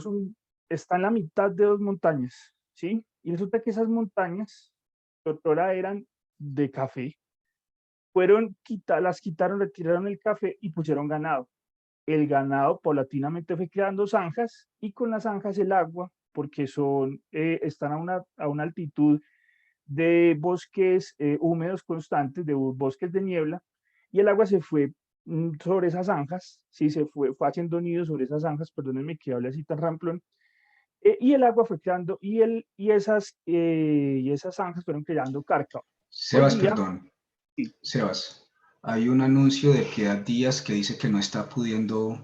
está en la mitad de dos montañas, ¿sí? Y resulta que esas montañas, doctora, eran de café. Las quitaron, retiraron el café y pusieron ganado. El ganado paulatinamente fue creando zanjas y con las zanjas el agua, porque están a una altitud de bosques húmedos constantes, de bosques de niebla, y el agua se fue sobre esas zanjas, sí, fue haciendo nidos sobre esas zanjas, perdónenme que hable así tan ramplón, y el agua fue creando, y esas zanjas fueron creando cárcava. Hoy Sebas, día, perdón. sí, Sebas, hay un anuncio de Piedad Díaz que dice que no está pudiendo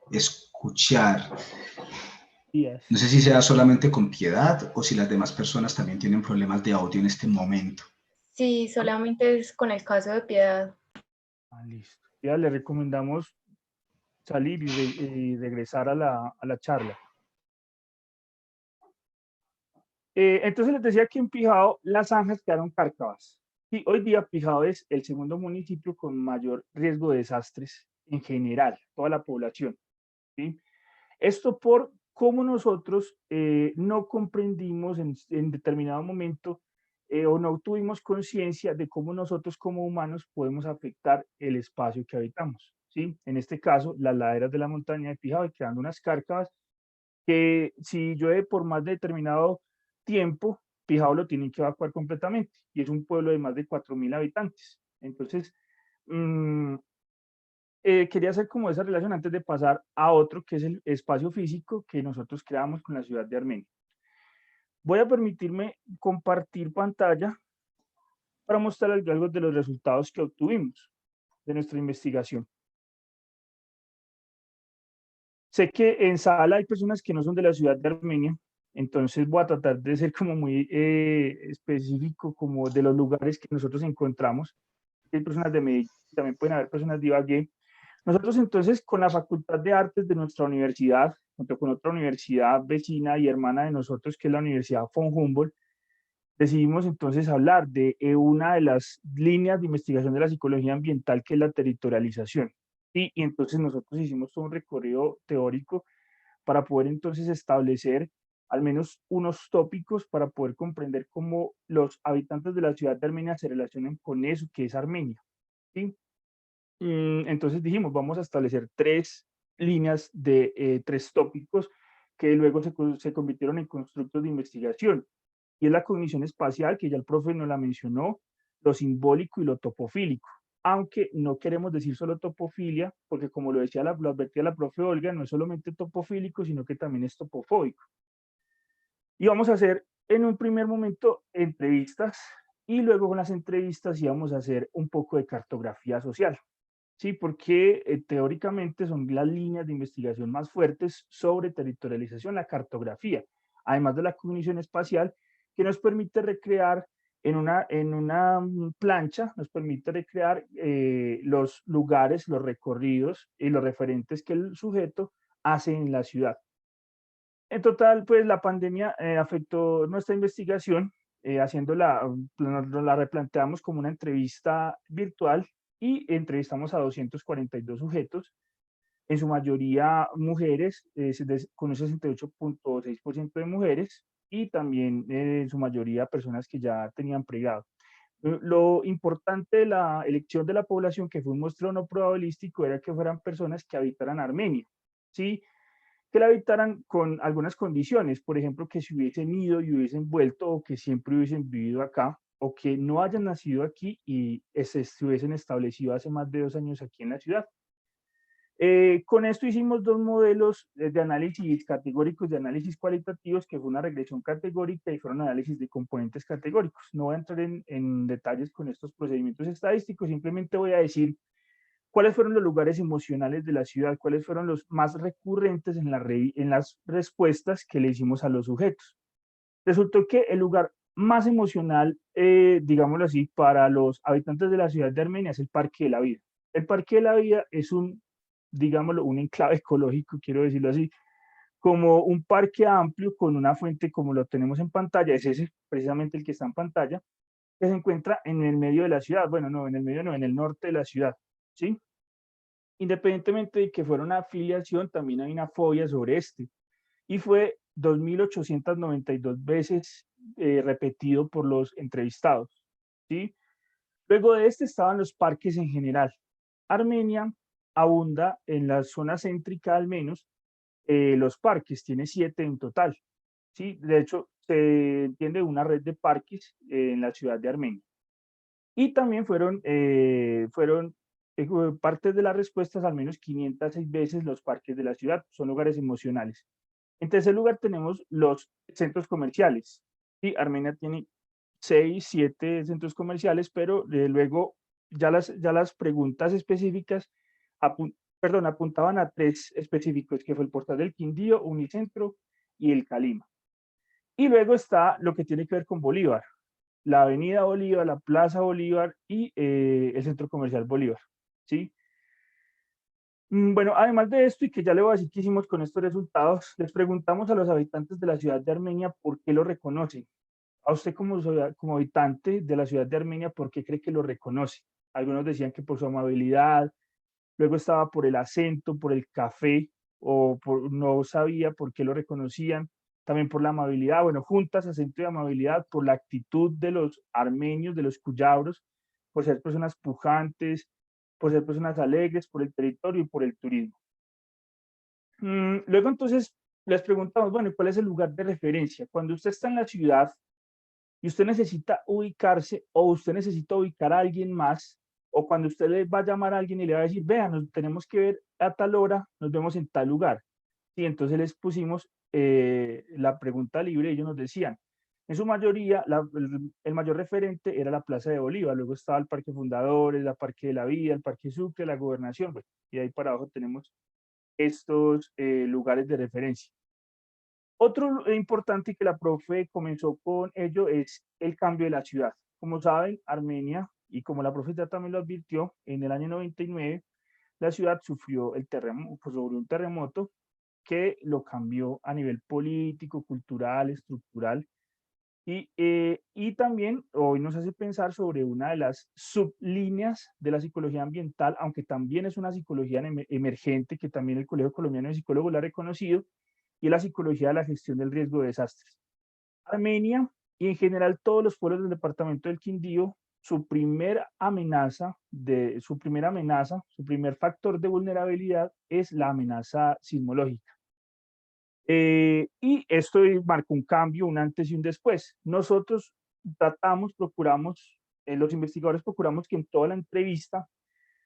escuchar. días. No sé si sea solamente con Piedad o si las demás personas también tienen problemas de audio en este momento. Sí, solamente es con el caso de Piedad. Listo. Ya le recomendamos salir y regresar a la charla. Entonces les decía que en Pijao las zanjas quedaron cárcavas. Y hoy día Pijao es el segundo municipio con mayor riesgo de desastres en general, toda la población, ¿sí? Esto por cómo nosotros no comprendimos en determinado momento o no tuvimos conciencia de cómo nosotros como humanos podemos afectar el espacio que habitamos, ¿sí? En este caso, las laderas de la montaña de Pijao, creando unas cárcavas que si llueve por más de determinado tiempo, Pijao lo tienen que evacuar completamente, y es un pueblo de más de 4.000 habitantes. Entonces, mm, quería hacer como esa relación antes de pasar a otro, que es el espacio físico que nosotros creamos con la ciudad de Armenia. Voy a permitirme compartir pantalla para mostrar algo de los resultados que obtuvimos de nuestra investigación. Sé que en sala hay personas que no son de la ciudad de Armenia, entonces voy a tratar de ser como muy específico como de los lugares que nosotros encontramos. Hay personas de Medellín, también pueden haber personas de Ibagué. Nosotros entonces con la Facultad de Artes de nuestra universidad, junto con otra universidad vecina y hermana de nosotros, que es la Universidad von Humboldt, decidimos entonces hablar de una de las líneas de investigación de la psicología ambiental, que es la territorialización. Y entonces nosotros hicimos todo un recorrido teórico para poder entonces establecer al menos unos tópicos para poder comprender cómo los habitantes de la ciudad de Armenia se relacionan con eso que es Armenia, ¿sí? Entonces dijimos, vamos a establecer tres líneas de tres tópicos que luego se convirtieron en constructos de investigación. Y es la cognición espacial, que ya el profe nos la mencionó, lo simbólico y lo topofílico. Aunque no queremos decir solo topofilia, porque como lo advertía la profe Olga, no es solamente topofílico, sino que también es topofóbico. Y vamos a hacer en un primer momento entrevistas, y luego con las entrevistas íbamos a hacer un poco de cartografía social. Sí, porque teóricamente son las líneas de investigación más fuertes sobre territorialización, la cartografía, además de la cognición espacial, que nos permite recrear en una plancha, nos permite recrear los lugares, los recorridos y los referentes que el sujeto hace en la ciudad. En total, pues la pandemia afectó nuestra investigación, la replanteamos como una entrevista virtual y entrevistamos a 242 sujetos, en su mayoría mujeres, con un 68.6% de mujeres, y también en su mayoría personas que ya tenían pregrado. Lo importante de la elección de la población, que fue un muestreo no probabilístico, era que fueran personas que habitaran Armenia, ¿sí? Que la habitaran con algunas condiciones, por ejemplo, que se hubiesen ido y hubiesen vuelto, o que siempre hubiesen vivido acá, o que no hayan nacido aquí y se hubiesen establecido hace más de 2 años aquí en la ciudad. Con esto hicimos dos modelos de análisis categóricos, de análisis cualitativos, que fue una regresión categórica y fueron análisis de componentes categóricos. No voy a entrar en detalles con estos procedimientos estadísticos, simplemente voy a decir ¿Cuáles fueron los lugares emocionales de la ciudad? ¿Cuáles fueron los más recurrentes en las respuestas que le hicimos a los sujetos? Resultó que el lugar más emocional, digámoslo así, para los habitantes de la ciudad de Armenia es el Parque de la Vida. El Parque de la Vida es digámoslo, un enclave ecológico, quiero decirlo así, como un parque amplio con una fuente como lo tenemos en pantalla, es ese precisamente el que está en pantalla, que se encuentra en el medio de la ciudad, bueno, no, en el medio no, en el norte de la ciudad, ¿sí? Independientemente de que fuera una afiliación, también hay una fobia sobre este, y fue 2.892 veces repetido por los entrevistados, ¿sí? Luego de este estaban los parques en general. Armenia abunda en la zona céntrica al menos, los parques, tiene 7 en total, ¿sí? De hecho, se entiende una red de parques en la ciudad de Armenia. Y también fueron partes de las respuestas, al menos 506 veces los parques de la ciudad, son lugares emocionales. En tercer lugar tenemos los centros comerciales. Sí, Armenia tiene 6, 7 centros comerciales, pero luego ya las preguntas específicas apuntaban a 3 específicos, que fue el Portal del Quindío, Unicentro y el Calima. Y luego está lo que tiene que ver con Bolívar, la Avenida Bolívar, la Plaza Bolívar y el Centro Comercial Bolívar, ¿sí? Bueno, además de esto, y que ya le voy a decir qué hicimos con estos resultados, les preguntamos a los habitantes de la ciudad de Armenia por qué lo reconocen. A usted como habitante de la ciudad de Armenia, ¿por qué cree que lo reconoce? Algunos decían que por su amabilidad, luego estaba por el acento, por el café, no sabía por qué lo reconocían, también por la amabilidad, bueno, juntas, acento y amabilidad, por la actitud de los armenios, de los cuyabros, por ser personas pujantes, por ser personas alegres, por el territorio y por el turismo. Luego entonces les preguntamos, bueno, ¿cuál es el lugar de referencia? Cuando usted está en la ciudad y usted necesita ubicarse o usted necesita ubicar a alguien más, o cuando usted le va a llamar a alguien y le va a decir, vean, nos tenemos que ver a tal hora, nos vemos en tal lugar. Y entonces les pusimos la pregunta libre y ellos nos decían, en su mayoría, el mayor referente era la Plaza de Bolívar, luego estaba el Parque Fundadores, la Parque de la Vida, el Parque Sucre, la Gobernación, bueno, y ahí para abajo tenemos estos lugares de referencia. Otro importante que la profe comenzó con ello es el cambio de la ciudad. Como saben, Armenia, y como la profe ya también lo advirtió, en el año 99, la ciudad sufrió el terremoto, sobre un terremoto que lo cambió a nivel político, cultural, estructural, y también hoy nos hace pensar sobre una de las sublíneas de la psicología ambiental, aunque también es una psicología emergente, que también el Colegio Colombiano de Psicólogos la ha reconocido, y la psicología de la gestión del riesgo de desastres. Armenia y en general todos los pueblos del departamento del Quindío, su primer amenaza, su primer factor de vulnerabilidad es la amenaza sismológica. Y esto marcó un cambio, un antes y un después. Nosotros procuramos, los investigadores procuramos que en toda la entrevista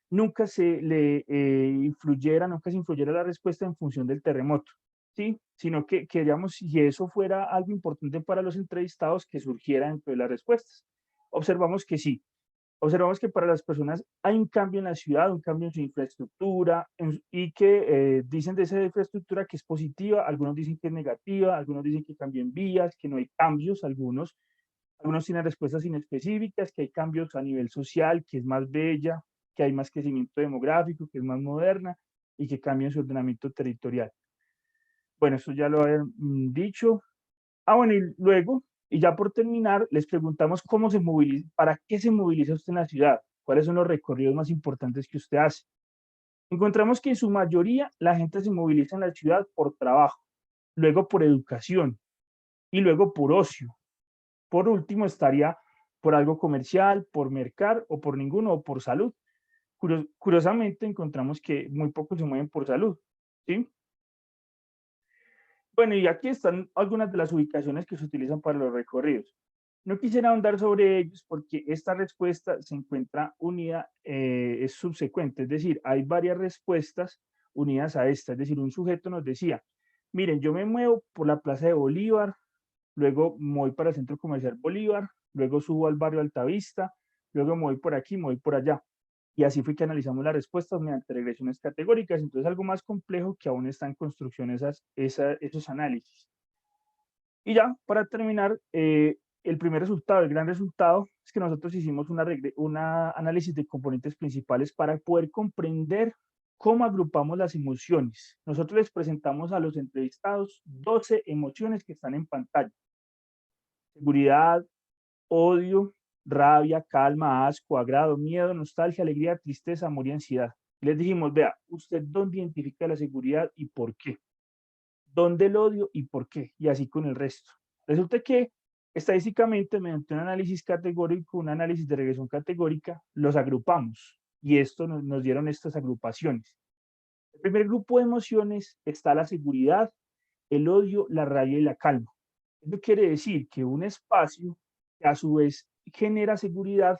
nunca se influyera la respuesta en función del terremoto, ¿sí? Sino que queríamos, si eso fuera algo importante para los entrevistados, que surgiera dentro de las respuestas. Observamos que sí. Observamos que para las personas hay un cambio en la ciudad, un cambio en su infraestructura, y que dicen de esa infraestructura que es positiva, algunos dicen que es negativa, algunos dicen que cambian vías, que no hay cambios, algunos tienen respuestas inespecíficas, que hay cambios a nivel social, que es más bella, que hay más crecimiento demográfico, que es más moderna y que cambia su ordenamiento territorial. Bueno, eso ya lo habían dicho. Bueno, y luego, y ya por terminar, les preguntamos cómo se moviliza, para qué se moviliza usted en la ciudad, cuáles son los recorridos más importantes que usted hace. Encontramos que en su mayoría la gente se moviliza en la ciudad por trabajo, luego por educación y luego por ocio. Por último estaría por algo comercial, por mercar o por ninguno o por salud. Curiosamente encontramos que muy pocos se mueven por salud, ¿sí? Bueno, y aquí están algunas de las ubicaciones que se utilizan para los recorridos. No quisiera ahondar sobre ellos porque esta respuesta se encuentra unida, es subsecuente, es decir, hay varias respuestas unidas a esta, es decir, un sujeto nos decía, miren, yo me muevo por la Plaza de Bolívar, luego me voy para el Centro Comercial Bolívar, luego subo al barrio Altavista, luego me voy por aquí, me voy por allá. y así fue que analizamos las respuestas mediante regresiones categóricas. Entonces, algo más complejo que aún está en construcción esos análisis. Y ya, para terminar, el primer resultado, el gran resultado, es que nosotros hicimos una análisis de componentes principales para poder comprender cómo agrupamos las emociones. Nosotros les presentamos a los entrevistados 12 emociones que están en pantalla: seguridad, odio, rabia, calma, asco, agrado, miedo, nostalgia, alegría, tristeza, amor y ansiedad. Les dijimos, vea, ¿usted dónde identifica la seguridad y por qué? ¿Dónde el odio y por qué? Y así con el resto. Resulta que estadísticamente, mediante un análisis categórico, un análisis de regresión categórica, los agrupamos y esto nos dieron estas agrupaciones. El primer grupo de emociones está la seguridad, el odio, la rabia y la calma. Eso quiere decir que un espacio que a su vez genera seguridad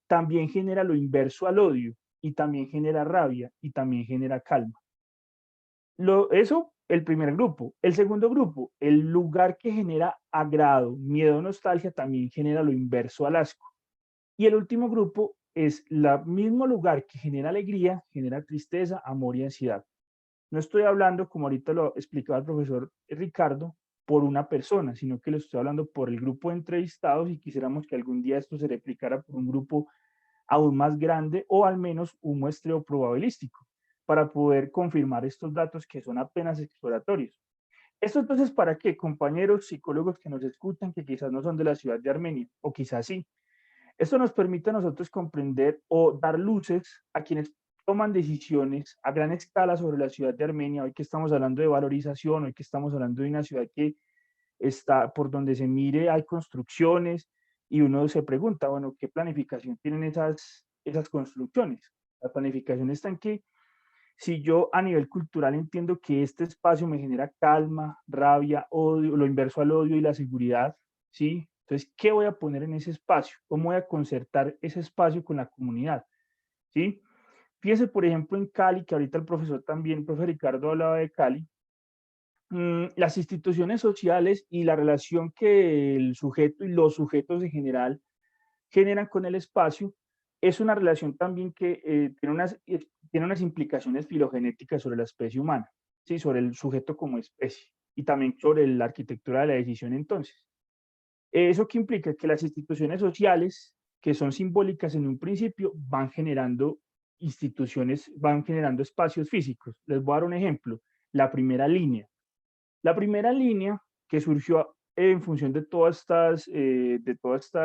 también genera lo inverso al odio y también genera rabia y también genera calma. Eso, el primer grupo. El segundo grupo, el lugar que genera agrado, miedo, nostalgia, también genera lo inverso al asco. Y el último grupo es el mismo lugar que genera alegría, genera tristeza, amor y ansiedad. No estoy hablando, como ahorita lo explicaba el profesor Ricardo, por una persona, sino que lo estoy hablando por el grupo de entrevistados y quisiéramos que algún día esto se replicara por un grupo aún más grande o al menos un muestreo probabilístico para poder confirmar estos datos que son apenas exploratorios. ¿Esto entonces para qué, compañeros psicólogos que nos escuchan, que quizás no son de la ciudad de Armenia, o quizás sí? Esto nos permite a nosotros comprender o dar luces a quienes toman decisiones a gran escala sobre la ciudad de Armenia, hoy que estamos hablando de valorización, hoy que estamos hablando de una ciudad que está, por donde se mire, hay construcciones, y uno se pregunta, bueno, ¿qué planificación tienen esas construcciones? La planificación está en que si yo a nivel cultural entiendo que este espacio me genera calma, rabia, odio, lo inverso al odio y la seguridad, ¿sí? Entonces, ¿qué voy a poner en ese espacio? ¿Cómo voy a concertar ese espacio con la comunidad? ¿Sí? Fíjese, por ejemplo, en Cali, que ahorita el profesor también, el profesor Ricardo hablaba de Cali, las instituciones sociales y la relación que el sujeto y los sujetos en general generan con el espacio es una relación también que tiene unas implicaciones filogenéticas sobre la especie humana, ¿sí? Sobre el sujeto como especie y también sobre la arquitectura de la decisión entonces. ¿Eso qué implica? Que las instituciones sociales, que son simbólicas en un principio, van generando instituciones, van generando espacios físicos. Les voy a dar un ejemplo. La primera línea. La primera línea que surgió en función de de todo este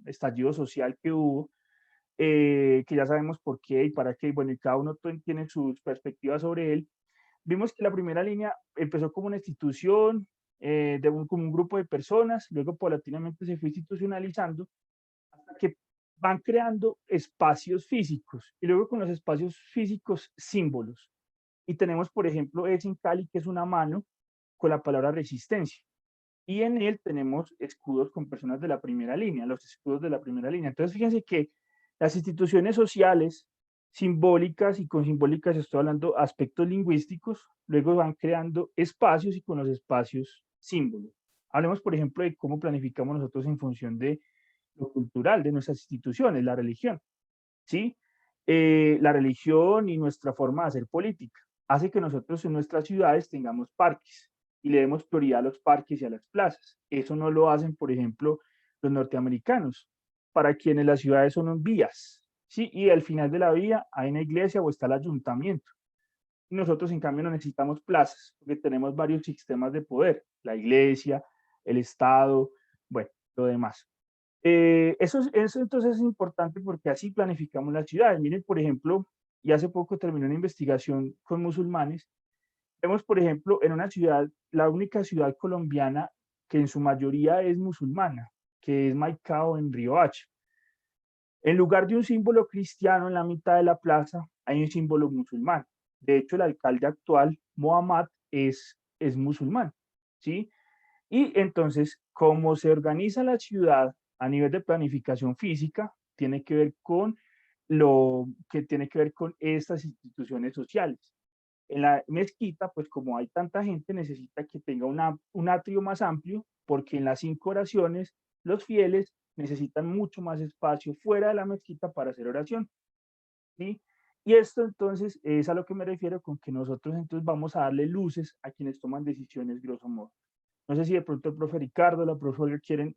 estallido social que hubo, que ya sabemos por qué y para qué, bueno, y cada uno tiene sus perspectivas sobre él. Vimos que la primera línea empezó como una institución, como un grupo de personas, luego paulatinamente se fue institucionalizando hasta que van creando espacios físicos y luego con los espacios físicos símbolos. Y tenemos, por ejemplo, en Cali, que es una mano con la palabra resistencia. Y en él tenemos escudos con personas de la primera línea, los escudos de la primera línea. Entonces, fíjense que las instituciones sociales simbólicas, y con simbólicas estoy hablando aspectos lingüísticos, luego van creando espacios y con los espacios símbolos. Hablemos, por ejemplo, de cómo planificamos nosotros en función de lo cultural, de nuestras instituciones, la religión, ¿sí? La religión y nuestra forma de hacer política hace que nosotros en nuestras ciudades tengamos parques y le demos prioridad a los parques y a las plazas. Eso no lo hacen, por ejemplo, los norteamericanos, para quienes las ciudades son vías, ¿sí? Y al final de la vía hay una iglesia o está el ayuntamiento. Y nosotros, en cambio, no necesitamos plazas, porque tenemos varios sistemas de poder, la iglesia, el Estado, bueno, lo demás. Eso entonces es importante porque así planificamos las ciudades. Miren, por ejemplo, y hace poco terminó una investigación con musulmanes. Vemos, por ejemplo, en una ciudad, la única ciudad colombiana que en su mayoría es musulmana, que es Maicao en Riohacha. En lugar de un símbolo cristiano en la mitad de la plaza, hay un símbolo musulmán. De hecho, el alcalde actual, Mohamed, es musulmán, ¿sí? Y entonces, cómo se organiza la ciudad a nivel de planificación física, tiene que ver con lo que tiene que ver con estas instituciones sociales. En la mezquita, pues como hay tanta gente, necesita que tenga un atrio más amplio, porque en las 5 oraciones los fieles necesitan mucho más espacio fuera de la mezquita para hacer oración. ¿sí? Y esto entonces es a lo que me refiero con que nosotros entonces vamos a darle luces a quienes toman decisiones, grosso modo. No sé si de pronto el profe Ricardo, la profe Olga quieren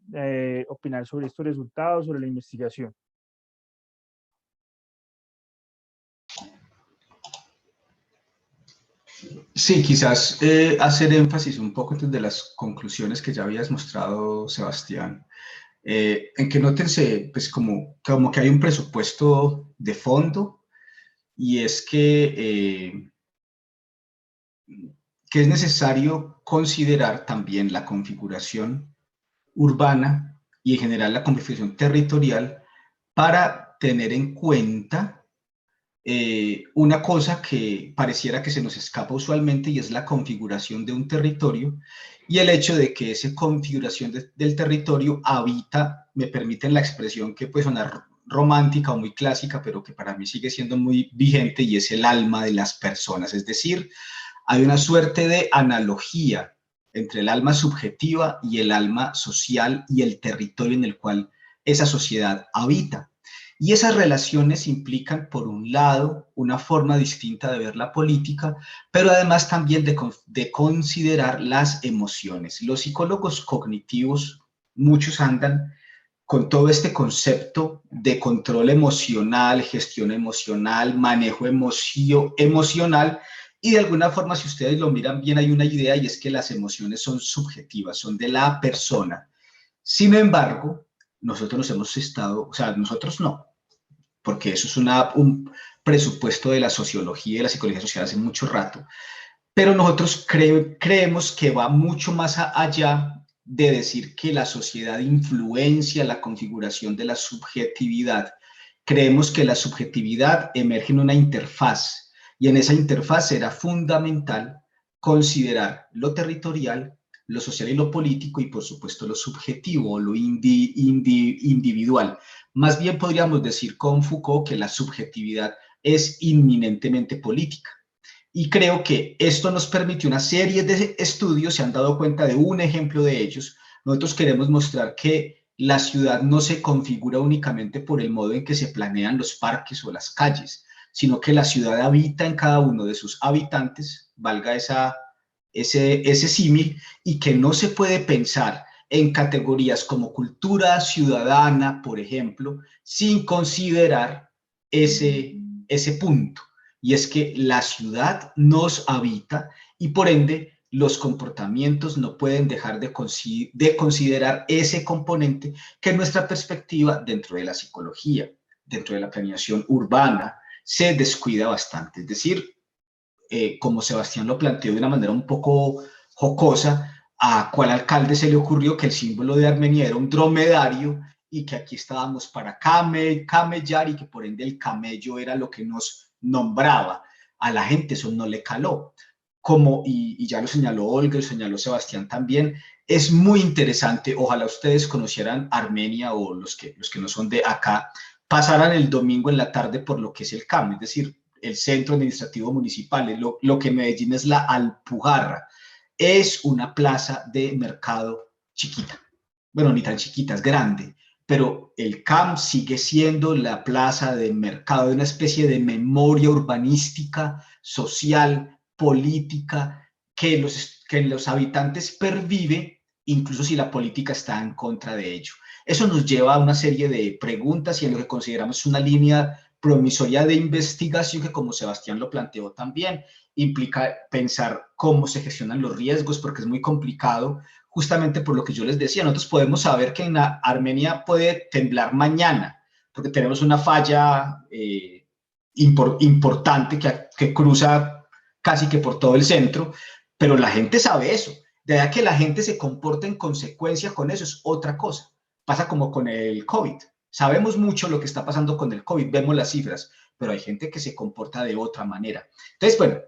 opinar sobre estos resultados, sobre la investigación. Sí, quizás hacer énfasis un poco desde las conclusiones que ya habías mostrado, Sebastián, en que nótense, pues como que hay un presupuesto de fondo, y es que es necesario considerar también la configuración urbana y en general la configuración territorial para tener en cuenta una cosa que pareciera que se nos escapa usualmente, y es la configuración de un territorio y el hecho de que esa configuración del territorio habita, me permiten la expresión que puede sonar romántica o muy clásica, pero que para mí sigue siendo muy vigente, y es el alma de las personas. Es decir, hay una suerte de analogía entre el alma subjetiva y el alma social y el territorio en el cual esa sociedad habita. Y esas relaciones implican, por un lado, una forma distinta de ver la política, pero además también de considerar las emociones. Los psicólogos cognitivos, muchos andan con todo este concepto de control emocional, gestión emocional, manejo emocional, y de alguna forma, si ustedes lo miran bien, hay una idea, y es que las emociones son subjetivas, son de la persona. Sin embargo, nosotros nos hemos estado, o sea, nosotros no, porque eso es un presupuesto de la sociología y de la psicología social hace mucho rato, pero nosotros creemos que va mucho más allá de decir que la sociedad influencia la configuración de la subjetividad. Creemos que la subjetividad emerge en una interfaz, y en esa interfaz será fundamental considerar lo territorial, lo social y lo político, y por supuesto lo subjetivo, lo individual. Más bien podríamos decir con Foucault que la subjetividad es inminentemente política. Y creo que esto nos permite una serie de estudios, se han dado cuenta de un ejemplo de ellos. Nosotros queremos mostrar que la ciudad no se configura únicamente por el modo en que se planean los parques o las calles, sino que la ciudad habita en cada uno de sus habitantes, valga ese símil, y que no se puede pensar en categorías como cultura ciudadana, por ejemplo, sin considerar ese punto. Y es que la ciudad nos habita, y por ende los comportamientos no pueden dejar de considerar ese componente que en nuestra perspectiva, dentro de la psicología, dentro de la planeación urbana, se descuida bastante. Es decir, como Sebastián lo planteó de una manera un poco jocosa, ¿a cuál alcalde se le ocurrió que el símbolo de Armenia era un dromedario y que aquí estábamos para camellar, y que por ende el camello era lo que nos nombraba? A la gente eso no le caló. Y ya lo señaló Olga, lo señaló Sebastián también, es muy interesante. Ojalá ustedes conocieran Armenia, o los que no son de acá, pasaran el domingo en la tarde por lo que es el CAM, es decir, el Centro Administrativo Municipal. Lo que en Medellín es la Alpujarra. Es una plaza de mercado chiquita. Bueno, ni tan chiquita, es grande, pero el CAM sigue siendo la plaza de mercado, de una especie de memoria urbanística, social, política, que los habitantes pervive, incluso si la política está en contra de ello. Eso nos lleva a una serie de preguntas, y en lo que consideramos una línea promisoria de investigación que, como Sebastián lo planteó también, implica pensar cómo se gestionan los riesgos, porque es muy complicado, justamente por lo que yo les decía. Nosotros podemos saber que en Armenia puede temblar mañana, porque tenemos una falla importante que cruza casi que por todo el centro, pero la gente sabe eso. De ahí que la gente se comporte en consecuencia con eso es otra cosa. Pasa como con el COVID. Sabemos mucho lo que está pasando con el COVID, vemos las cifras, pero hay gente que se comporta de otra manera. Entonces, bueno,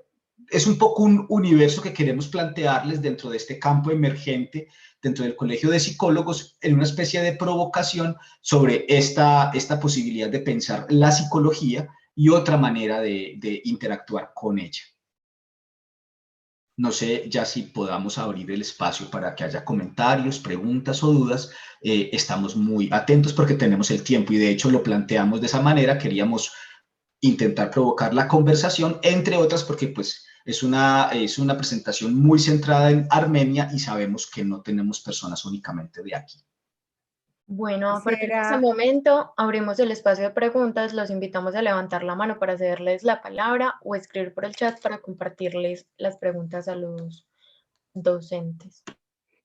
es un poco un universo que queremos plantearles dentro de este campo emergente, dentro del Colegio de Psicólogos, en una especie de provocación sobre esta posibilidad de pensar la psicología y otra manera de interactuar con ella. No sé ya si podamos abrir el espacio para que haya comentarios, preguntas o dudas. Estamos muy atentos porque tenemos el tiempo, y de hecho lo planteamos de esa manera. Queríamos intentar provocar la conversación, entre otras porque pues es una presentación muy centrada en Armenia y sabemos que no tenemos personas únicamente de aquí. Bueno, a partir de ese momento abrimos el espacio de preguntas, los invitamos a levantar la mano para cederles la palabra o escribir por el chat para compartirles las preguntas a los docentes.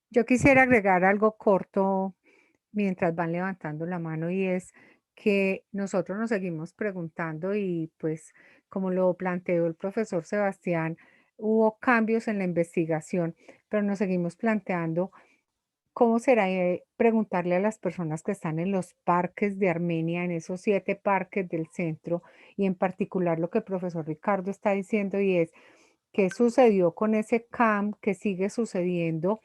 Yo quisiera agregar algo corto mientras van levantando la mano y es que nosotros nos seguimos preguntando y pues como lo planteó el profesor Sebastián, hubo cambios en la investigación, pero nos seguimos planteando cómo será preguntarle a las personas que están en los parques de Armenia, en esos 7 parques del centro y en particular lo que el profesor Ricardo está diciendo y es qué sucedió con ese camp, qué sigue sucediendo.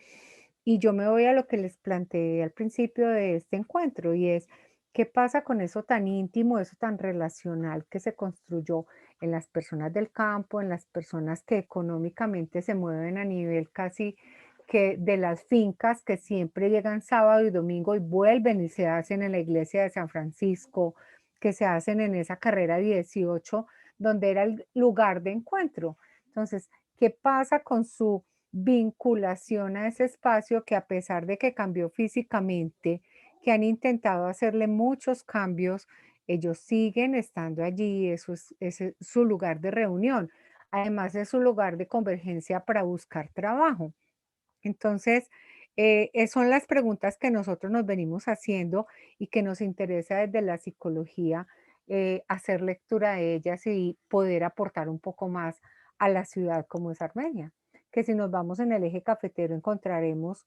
Y yo me voy a lo que les planteé al principio de este encuentro y es, ¿qué pasa con eso tan íntimo, eso tan relacional que se construyó en las personas del campo, en las personas que económicamente se mueven a nivel casi que de las fincas que siempre llegan sábado y domingo y vuelven y se hacen en la iglesia de San Francisco, que se hacen en esa carrera 18, donde era el lugar de encuentro? Entonces, ¿qué pasa con su vinculación a ese espacio que a pesar de que cambió físicamente, que han intentado hacerle muchos cambios, ellos siguen estando allí, eso es su lugar de reunión. Además es su lugar de convergencia para buscar trabajo. Entonces, son las preguntas que nosotros nos venimos haciendo y que nos interesa desde la psicología hacer lectura de ellas y poder aportar un poco más a la ciudad como es Armenia. Que si nos vamos en el eje cafetero encontraremos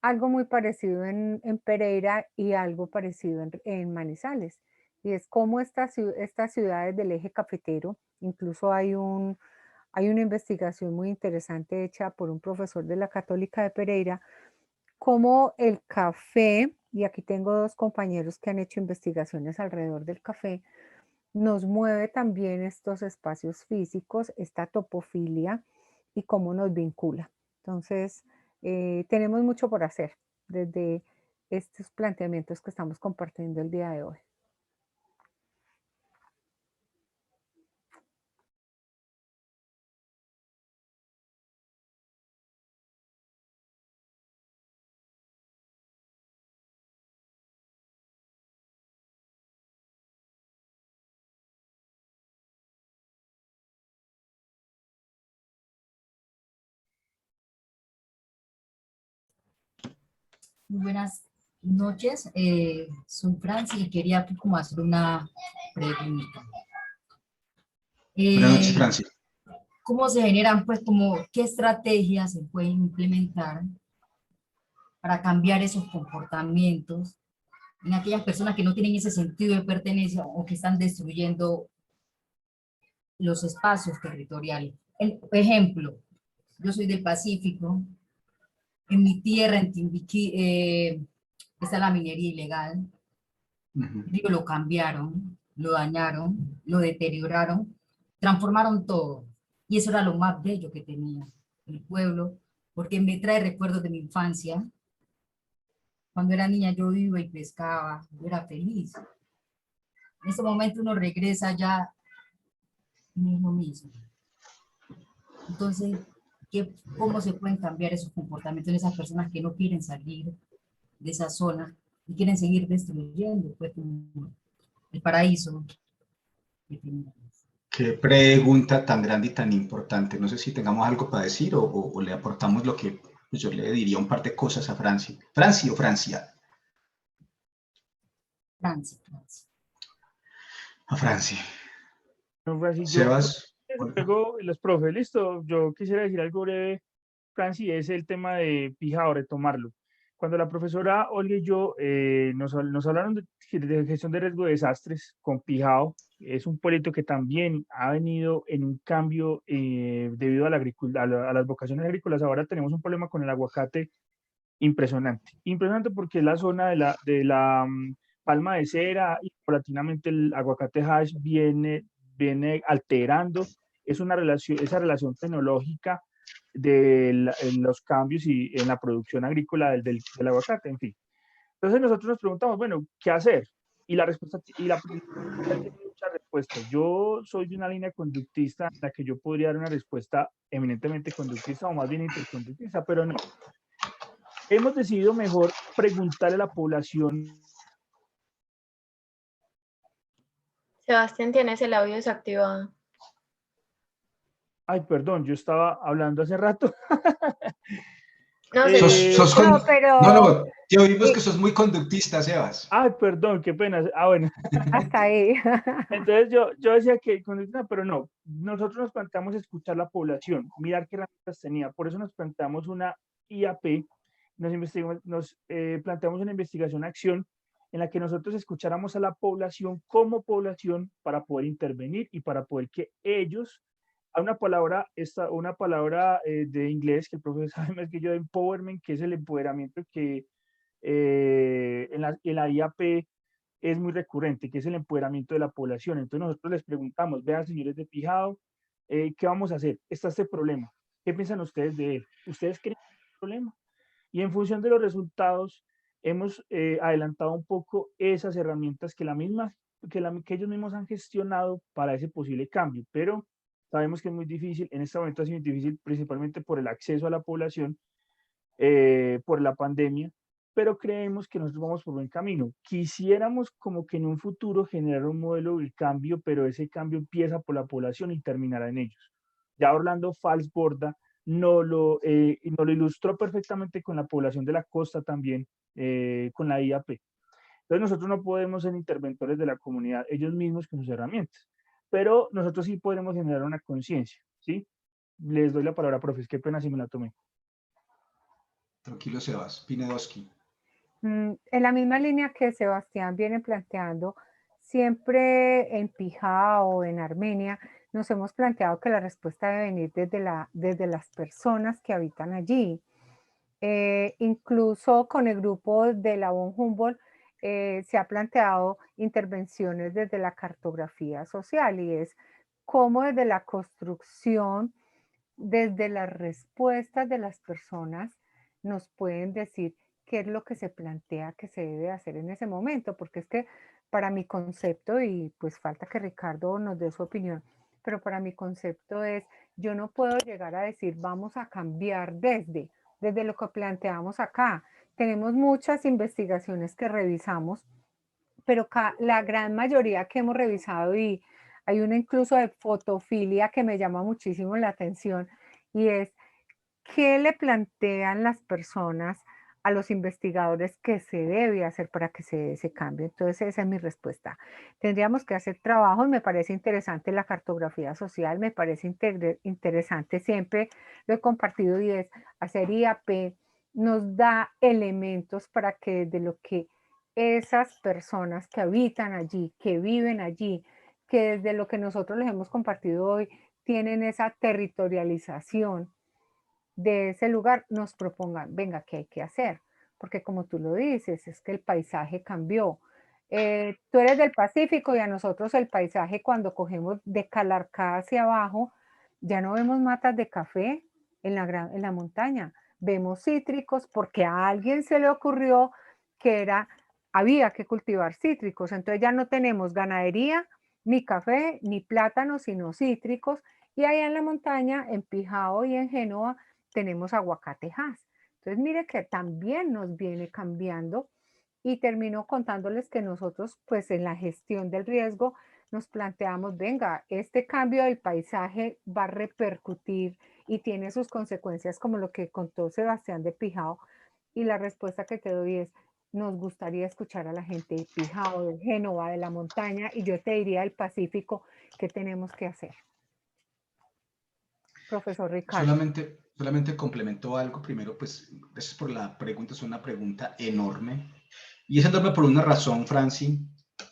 algo muy parecido en Pereira y algo parecido en Manizales. Y es como estas ciudades del eje cafetero, incluso hay una investigación muy interesante hecha por un profesor de la Católica de Pereira, cómo el café, y aquí tengo 2 compañeros que han hecho investigaciones alrededor del café, nos mueve también estos espacios físicos, esta topofilia y cómo nos vincula. Entonces, tenemos mucho por hacer desde estos planteamientos que estamos compartiendo el día de hoy. Muy buenas noches, soy Franci y quería pues, como hacer una pregunta. Buenas noches, Franci. ¿Cómo se generan, pues, como qué estrategias se pueden implementar para cambiar esos comportamientos en aquellas personas que no tienen ese sentido de pertenencia o que están destruyendo los espacios territoriales? Ejemplo, yo soy del Pacífico, en mi tierra, en Timbiquí, está la minería ilegal. Digo, lo cambiaron, lo dañaron, lo deterioraron, transformaron todo. Y eso era lo más bello que tenía el pueblo, porque me trae recuerdos de mi infancia. Cuando era niña yo iba y pescaba, yo era feliz. En ese momento uno regresa ya, no es lo mismo. Entonces, ¿cómo se pueden cambiar esos comportamientos en esas personas que no quieren salir de esa zona y quieren seguir destruyendo pues, el paraíso que teníamos? Qué pregunta tan grande y tan importante. No sé si tengamos algo para decir o le aportamos lo que pues, yo le diría un par de cosas a Franci. ¿Franci o Francia? Francia. A Franci. No, Franci, Sebas. luego los profes, listo. Yo quisiera decir algo breve, Franci, es el tema de Pijao, retomarlo. Cuando la profesora Olga y yo nos hablaron de gestión de riesgo de desastres con Pijao, es un pueblito que también ha venido en un cambio debido a, a las vocaciones agrícolas. Ahora tenemos un problema con el aguacate impresionante. Impresionante porque es la zona de la palma de cera y paulatinamente el aguacate hash viene alterando esa relación tecnológica en los cambios y en la producción agrícola del aguacate, en fin. Entonces nosotros nos preguntamos, bueno, ¿qué hacer? Y la respuesta, y la muchas respuestas. Yo soy de una línea conductista en la que yo podría dar una respuesta eminentemente conductista o más bien interconductista, pero no. Hemos decidido mejor preguntarle a la población. Sebastián, tienes el audio desactivado. Ay, perdón, yo estaba hablando hace rato. No, pero te oímos que sos muy conductista, Sebas. Ay, perdón, qué pena. Bueno. hasta ahí. Entonces yo decía que conductista, pero no. Nosotros nos planteamos escuchar la población, mirar qué herramientas tenía. Por eso nos planteamos una IAP, nos planteamos una investigación-acción en la que nosotros escucháramos a la población como población para poder intervenir y para poder que ellos, hay una palabra de inglés que el profesor sabe más que yo, de empowerment, que es el empoderamiento que en la IAP es muy recurrente, que es el empoderamiento de la población. Entonces nosotros les preguntamos, vean, señores de Pijao, ¿qué vamos a hacer? Está este problema. ¿Qué piensan ustedes de él? ¿Ustedes creen que hay un problema? Y en función de los resultados, hemos adelantado un poco esas herramientas que ellos mismos han gestionado para ese posible cambio. Pero sabemos que es muy difícil. En este momento ha sido difícil principalmente por el acceso a la población, por la pandemia, pero creemos que nosotros vamos por buen camino. Quisiéramos como que en un futuro generar un modelo del cambio, pero ese cambio empieza por la población y terminará en ellos. Ya Orlando Falsborda nos lo ilustró perfectamente con la población de la costa también, con la IAP. Entonces nosotros no podemos ser interventores de la comunidad, ellos mismos con sus herramientas, pero nosotros sí podremos generar una conciencia, ¿sí? Les doy la palabra, profes, qué pena si me la tomé. Tranquilo, Sebas. Pinedowski. En la misma línea que Sebastián viene planteando, siempre en Pijao, en Armenia, nos hemos planteado que la respuesta debe venir desde las personas que habitan allí. Incluso con el grupo de la von Humboldt se ha planteado intervenciones desde la cartografía social, y es cómo desde la construcción, desde las respuestas de las personas, nos pueden decir qué es lo que se plantea que se debe hacer en ese momento, porque es que para mi concepto, y pues falta que Ricardo nos dé su opinión, pero para mi concepto es, yo no puedo llegar a decir vamos a cambiar desde lo que planteamos acá. Tenemos muchas investigaciones que revisamos, pero la gran mayoría que hemos revisado, y hay una incluso de fotofilia que me llama muchísimo la atención, y es ¿qué le plantean las personas a los investigadores que se debe hacer para que se dé ese cambio? Entonces esa es mi respuesta. Tendríamos que hacer trabajos, me parece interesante la cartografía social, me parece interesante, siempre lo he compartido, y es hacer IAP, nos da elementos para que desde lo que esas personas que habitan allí, que viven allí, que desde lo que nosotros les hemos compartido hoy, tienen esa territorialización de ese lugar, nos propongan, venga, ¿qué hay que hacer? Porque como tú lo dices, es que el paisaje cambió. Tú eres del Pacífico, y a nosotros el paisaje, cuando cogemos de Calarcá hacia abajo, ya no vemos matas de café en la montaña, vemos cítricos porque a alguien se le ocurrió que había que cultivar cítricos. Entonces ya no tenemos ganadería, ni café, ni plátanos, sino cítricos. Y allá en la montaña, en Pijao y en Génova, tenemos aguacatejas. Entonces mire que también nos viene cambiando, y termino contándoles que nosotros pues en la gestión del riesgo nos planteamos, venga, este cambio del paisaje va a repercutir y tiene sus consecuencias como lo que contó Sebastián de Pijao, y la respuesta que te doy es, nos gustaría escuchar a la gente de Pijao, de Génova, de la montaña, y yo te diría del Pacífico, ¿qué tenemos que hacer? Profesor Ricardo. Solamente complemento algo. Primero, pues, gracias por la pregunta. Es una pregunta enorme. Y es enorme por una razón, Franci,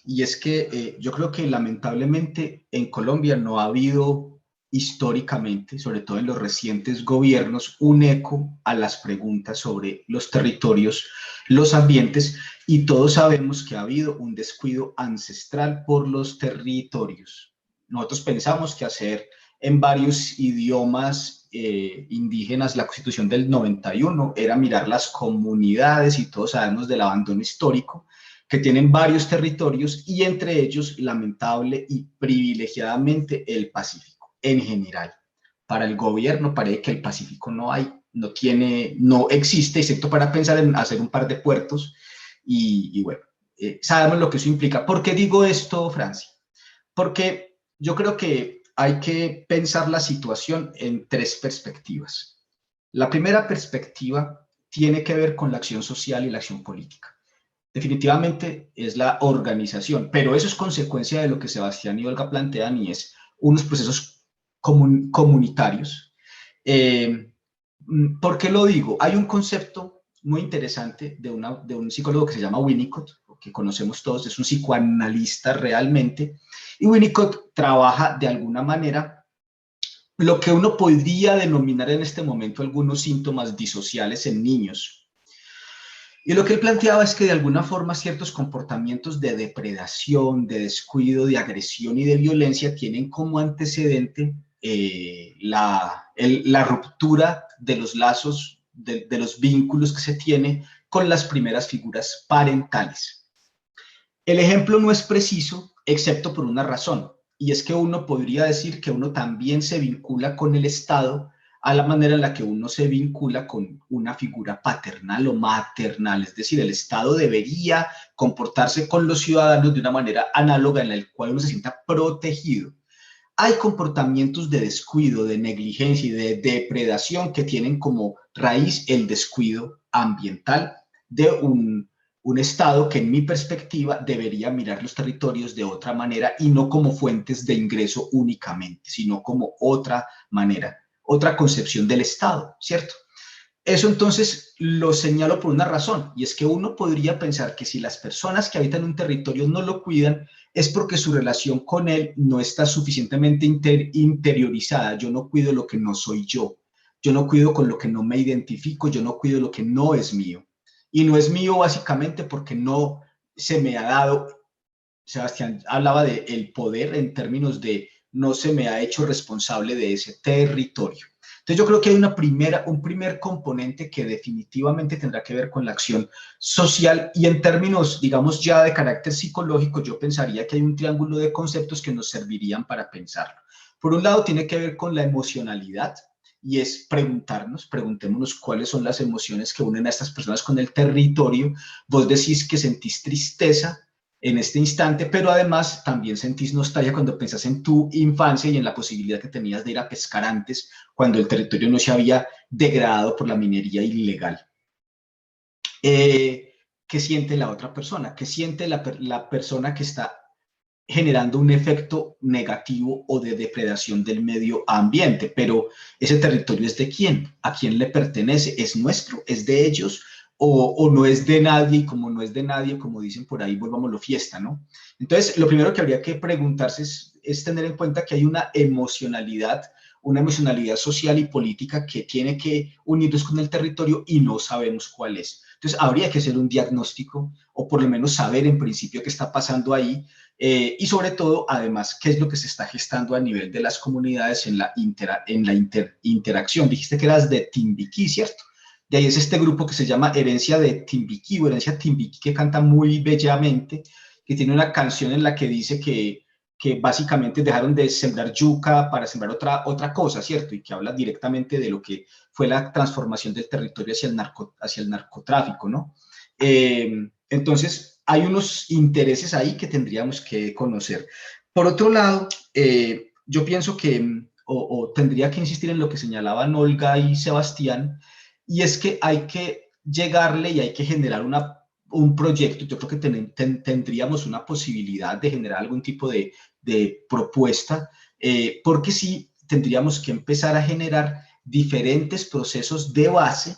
y es que yo creo que lamentablemente en Colombia no ha habido históricamente, sobre todo en los recientes gobiernos, un eco a las preguntas sobre los territorios, los ambientes, y todos sabemos que ha habido un descuido ancestral por los territorios. Nosotros pensamos que hacer en varios idiomas indígenas la Constitución del 91 era mirar las comunidades, y todos sabemos del abandono histórico, que tienen varios territorios y entre ellos, lamentable y privilegiadamente, el Pacífico en general. Para el gobierno parece que el Pacífico no existe, excepto para pensar en hacer un par de puertos y bueno, sabemos lo que eso implica. ¿Por qué digo esto, Francia? Porque yo creo que hay que pensar la situación en tres perspectivas. La primera perspectiva tiene que ver con la acción social y la acción política. Definitivamente es la organización, pero eso es consecuencia de lo que Sebastián y Olga plantean y es unos procesos comunitarios. ¿Por qué lo digo? Hay un concepto muy interesante de un psicólogo que se llama Winnicott, que conocemos todos, es un psicoanalista realmente, y Winnicott trabaja de alguna manera lo que uno podría denominar en este momento algunos síntomas disociales en niños. Y lo que él planteaba es que de alguna forma ciertos comportamientos de depredación, de descuido, de agresión y de violencia tienen como antecedente la ruptura de los lazos, de los vínculos que se tiene con las primeras figuras parentales. El ejemplo no es preciso, excepto por una razón, y es que uno podría decir que uno también se vincula con el Estado a la manera en la que uno se vincula con una figura paternal o maternal, es decir, el Estado debería comportarse con los ciudadanos de una manera análoga en la cual uno se sienta protegido. Hay comportamientos de descuido, de negligencia y de depredación que tienen como raíz el descuido ambiental de un Estado que en mi perspectiva debería mirar los territorios de otra manera y no como fuentes de ingreso únicamente, sino como otra manera, otra concepción del Estado, ¿cierto? Eso entonces lo señalo por una razón, y es que uno podría pensar que si las personas que habitan un territorio no lo cuidan, es porque su relación con él no está suficientemente interiorizada. Yo no cuido lo que no soy yo no cuido con lo que no me identifico, yo no cuido lo que no es mío. Y no es mío básicamente porque no se me ha dado, Sebastián hablaba de el poder en términos de no se me ha hecho responsable de ese territorio. Entonces yo creo que hay un primer componente que definitivamente tendrá que ver con la acción social y en términos, digamos, ya de carácter psicológico, yo pensaría que hay un triángulo de conceptos que nos servirían para pensarlo. Por un lado tiene que ver con la emocionalidad y es preguntémonos cuáles son las emociones que unen a estas personas con el territorio. Vos decís que sentís tristeza en este instante, pero además también sentís nostalgia cuando pensás en tu infancia y en la posibilidad que tenías de ir a pescar antes, cuando el territorio no se había degradado por la minería ilegal. ¿Qué siente la otra persona? ¿Qué siente la persona que está generando un efecto negativo o de depredación del medio ambiente? Pero ese territorio es de quién, a quién le pertenece, es nuestro, es de ellos o no es de nadie, y como no es de nadie, como dicen por ahí, volvámoslo fiesta, ¿no? Entonces, lo primero que habría que preguntarse es tener en cuenta que hay una emocionalidad social y política que tiene que unirnos con el territorio y no sabemos cuál es. Entonces, habría que hacer un diagnóstico o por lo menos saber en principio qué está pasando ahí y sobre todo, además, qué es lo que se está gestando a nivel de las comunidades en la interacción. Dijiste que eras de Timbiquí, ¿cierto? De ahí es este grupo que se llama Herencia de Timbiquí o Herencia Timbiquí, que canta muy bellamente, que tiene una canción en la que dice que básicamente dejaron de sembrar yuca para sembrar otra cosa, ¿cierto? Y que habla directamente de lo que fue la transformación del territorio hacia el narcotráfico, ¿no? Entonces, hay unos intereses ahí que tendríamos que conocer. Por otro lado, yo pienso que, o tendría que insistir en lo que señalaban Olga y Sebastián, y es que hay que llegarle y hay que generar un proyecto. Yo creo que tendríamos una posibilidad de generar algún tipo de propuesta, porque sí tendríamos que empezar a generar diferentes procesos de base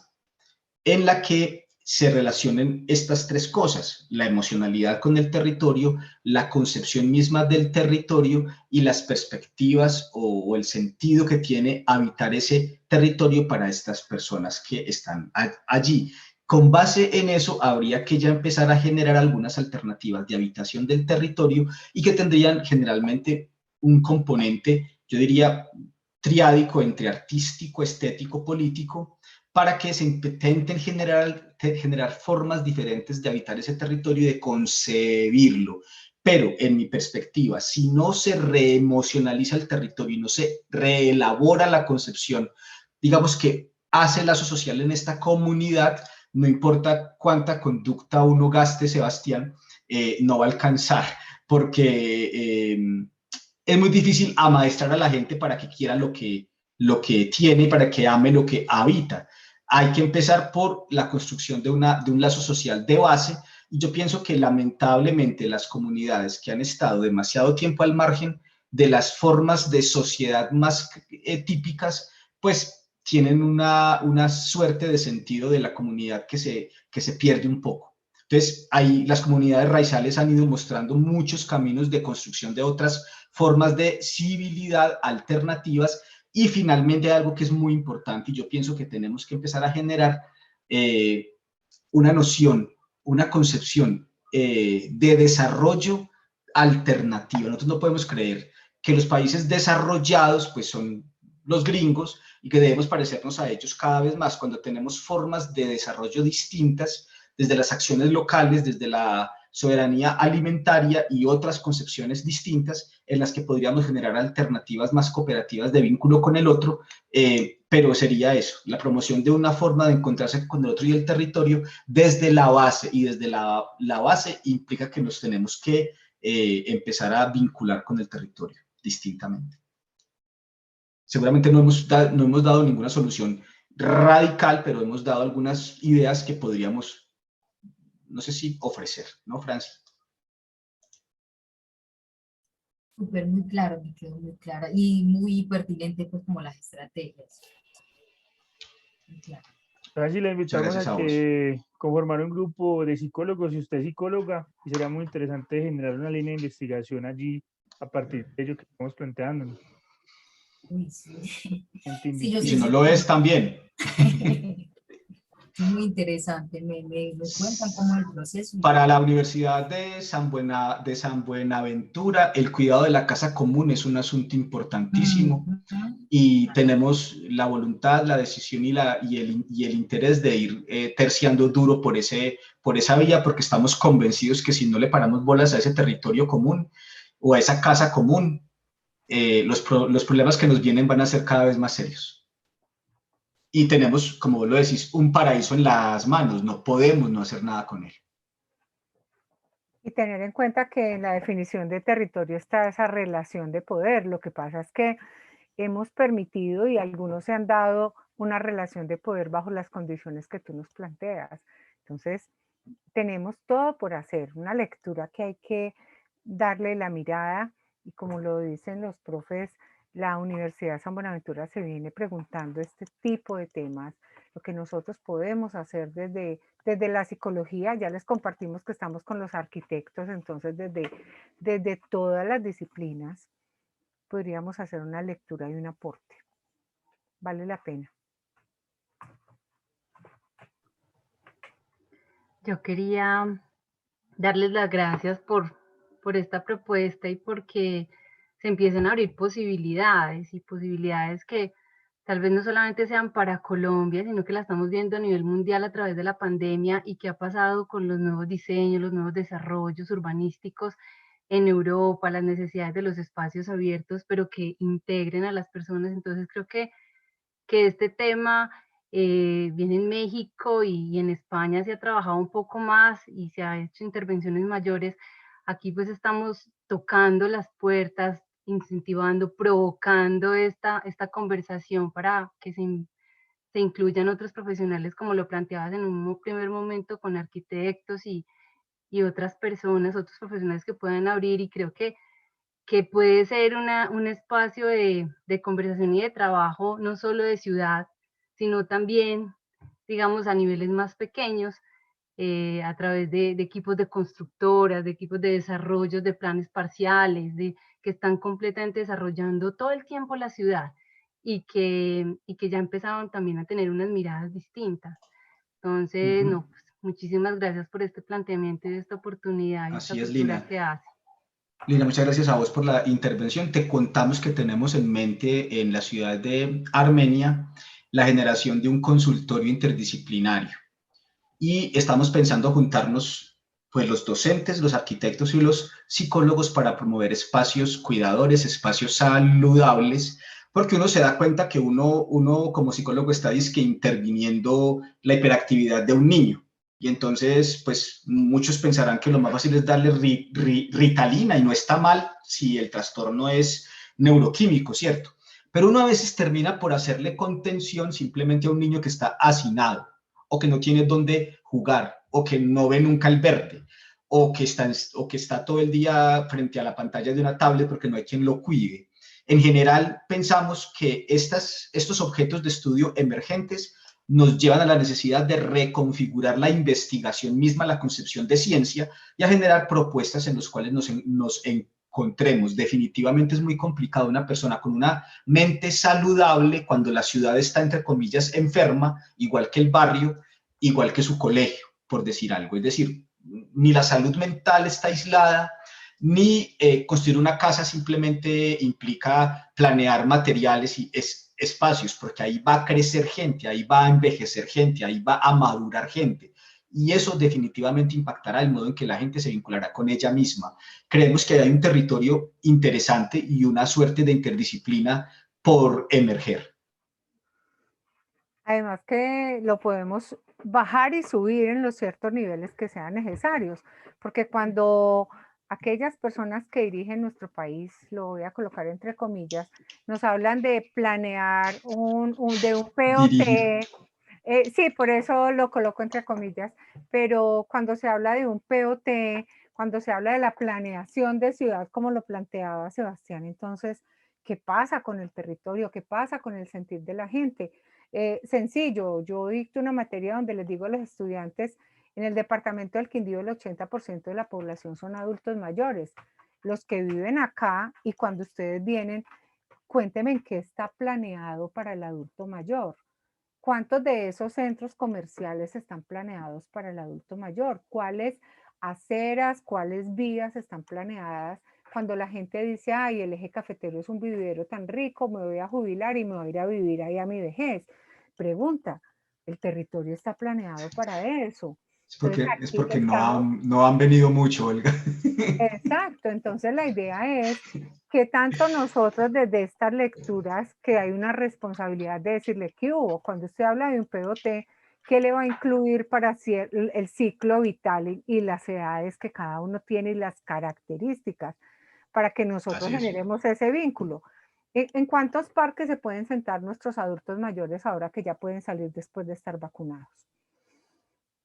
en la que se relacionen estas tres cosas: la emocionalidad con el territorio, la concepción misma del territorio y las perspectivas o el sentido que tiene habitar ese territorio para estas personas que están allí. Con base en eso, habría que ya empezar a generar algunas alternativas de habitación del territorio y que tendrían generalmente un componente, yo diría, triádico entre artístico, estético, político, para que se intenten generar formas diferentes de habitar ese territorio y de concebirlo. Pero en mi perspectiva, si no se reemocionaliza el territorio y no se reelabora la concepción, digamos que hace lazo social en esta comunidad, no importa cuánta conducta uno gaste, Sebastián, no va a alcanzar, porque es muy difícil amaestrar a la gente para que quiera lo que tiene, para que ame lo que habita. Hay que empezar por la construcción de un lazo social de base, y yo pienso que lamentablemente las comunidades que han estado demasiado tiempo al margen de las formas de sociedad más típicas, pues tienen una suerte de sentido de la comunidad que se pierde un poco. Entonces, ahí las comunidades raizales han ido mostrando muchos caminos de construcción de otras formas de civilidad alternativas, y finalmente hay algo que es muy importante y yo pienso que tenemos que empezar a generar una noción, una concepción de desarrollo alternativo. Nosotros no podemos creer que los países desarrollados pues son los gringos y que debemos parecernos a ellos cada vez más, cuando tenemos formas de desarrollo distintas desde las acciones locales, desde la soberanía alimentaria y otras concepciones distintas en las que podríamos generar alternativas más cooperativas de vínculo con el otro, pero sería eso, la promoción de una forma de encontrarse con el otro y el territorio desde la base, y desde la base implica que nos tenemos que empezar a vincular con el territorio distintamente. Seguramente no hemos dado ninguna solución radical, pero hemos dado algunas ideas que podríamos, no sé si ofrecer, ¿no, Franci? Súper, muy claro, me quedó muy clara y muy pertinente, pues, como las estrategias. Muy claro. Franci, le invitamos a que conformar un grupo de psicólogos, si usted es psicóloga, y sería muy interesante generar una línea de investigación allí a partir de ello que estamos planteándonos. Uy, sí. Sí, y si no lo es, también. Muy interesante, me cuentan cómo es el proceso. Para la Universidad de San Buenaventura, el cuidado de la casa común es un asunto importantísimo, y tenemos la voluntad, la decisión y el interés de ir terciando duro por esa vía, porque estamos convencidos que si no le paramos bolas a ese territorio común o a esa casa común, los problemas que nos vienen van a ser cada vez más serios. Y tenemos, como vos lo decís, un paraíso en las manos, no podemos no hacer nada con él. Y tener en cuenta que en la definición de territorio está esa relación de poder. Lo que pasa es que hemos permitido y algunos se han dado una relación de poder bajo las condiciones que tú nos planteas. Entonces, tenemos todo por hacer, una lectura que hay que darle la mirada, y como lo dicen los profes, la Universidad de San Buenaventura se viene preguntando este tipo de temas, lo que nosotros podemos hacer desde la psicología. Ya les compartimos que estamos con los arquitectos, entonces desde todas las disciplinas podríamos hacer una lectura y un aporte. Vale la pena. Yo quería darles las gracias por esta propuesta y porque se empiezan a abrir posibilidades, y posibilidades que tal vez no solamente sean para Colombia, sino que la estamos viendo a nivel mundial a través de la pandemia, y qué ha pasado con los nuevos diseños, los nuevos desarrollos urbanísticos en Europa, las necesidades de los espacios abiertos, pero que integren a las personas. Entonces creo que este tema viene en México y en España se ha trabajado un poco más y se ha hecho intervenciones mayores. Aquí pues estamos tocando las puertas, incentivando, provocando esta conversación para que se incluyan otros profesionales, como lo planteabas en un primer momento, con arquitectos y otras personas, otros profesionales que puedan abrir, y creo que puede ser un espacio de conversación y de trabajo, no solo de ciudad, sino también, digamos, a niveles más pequeños, a través de equipos de constructoras, de equipos de desarrollo, de planes parciales, que están completamente desarrollando todo el tiempo la ciudad, y que ya empezaron también a tener unas miradas distintas. Entonces, no, pues, muchísimas gracias por este planteamiento y esta oportunidad y esta apertura que hace. Lina, muchas gracias a vos por la intervención. Te contamos que tenemos en mente en la ciudad de Armenia la generación de un consultorio interdisciplinario. Y estamos pensando juntarnos, pues los docentes, los arquitectos y los psicólogos para promover espacios cuidadores, espacios saludables, porque uno se da cuenta que uno como psicólogo está dizque interviniendo la hiperactividad de un niño. Y entonces, pues muchos pensarán que lo más fácil es darle Ritalina y no está mal si el trastorno es neuroquímico, ¿cierto? Pero uno a veces termina por hacerle contención simplemente a un niño que está hacinado, o que no tiene dónde jugar, o que no ve nunca el verde, o que está todo el día frente a la pantalla de una tablet porque no hay quien lo cuide. En general, pensamos que estos objetos de estudio emergentes nos llevan a la necesidad de reconfigurar la investigación misma, la concepción de ciencia, y a generar propuestas en las cuales nos encontremos. Definitivamente es muy complicado una persona con una mente saludable cuando la ciudad está, entre comillas, enferma, igual que el barrio, igual que su colegio, por decir algo. Es decir, ni la salud mental está aislada, ni construir una casa simplemente implica planear materiales y espacios, porque ahí va a crecer gente, ahí va a envejecer gente, ahí va a madurar gente. Y eso definitivamente impactará el modo en que la gente se vinculará con ella misma. Creemos que hay un territorio interesante y una suerte de interdisciplina por emerger. Además que lo podemos bajar y subir en los ciertos niveles que sean necesarios, porque cuando aquellas personas que dirigen nuestro país, lo voy a colocar entre comillas, nos hablan de planear de un POT, sí, por eso lo coloco entre comillas, pero cuando se habla de un POT, cuando se habla de la planeación de ciudad, como lo planteaba Sebastián, entonces, ¿qué pasa con el territorio? ¿Qué pasa con el sentir de la gente? Sencillo, yo dicto una materia donde les digo a los estudiantes, en el departamento del Quindío el 80% de la población son adultos mayores, los que viven acá, y cuando ustedes vienen, cuéntenme en qué está planeado para el adulto mayor. ¿Cuántos de esos centros comerciales están planeados para el adulto mayor? ¿Cuáles aceras, cuáles vías están planeadas? Cuando la gente dice, ay, el eje cafetero es un vividero tan rico, me voy a jubilar y me voy a ir a vivir ahí a mi vejez. Pregunta, ¿el territorio está planeado para eso? Entonces, Es aquí porque estamos. no han venido mucho, Olga. Exacto, entonces la idea es que tanto nosotros desde estas lecturas, que hay una responsabilidad de decirle qué hubo, cuando usted habla de un POT, ¿qué le va a incluir para el ciclo vital y las edades que cada uno tiene y las características para que nosotros generemos ese vínculo? ¿En cuántos parques se pueden sentar nuestros adultos mayores ahora que ya pueden salir después de estar vacunados?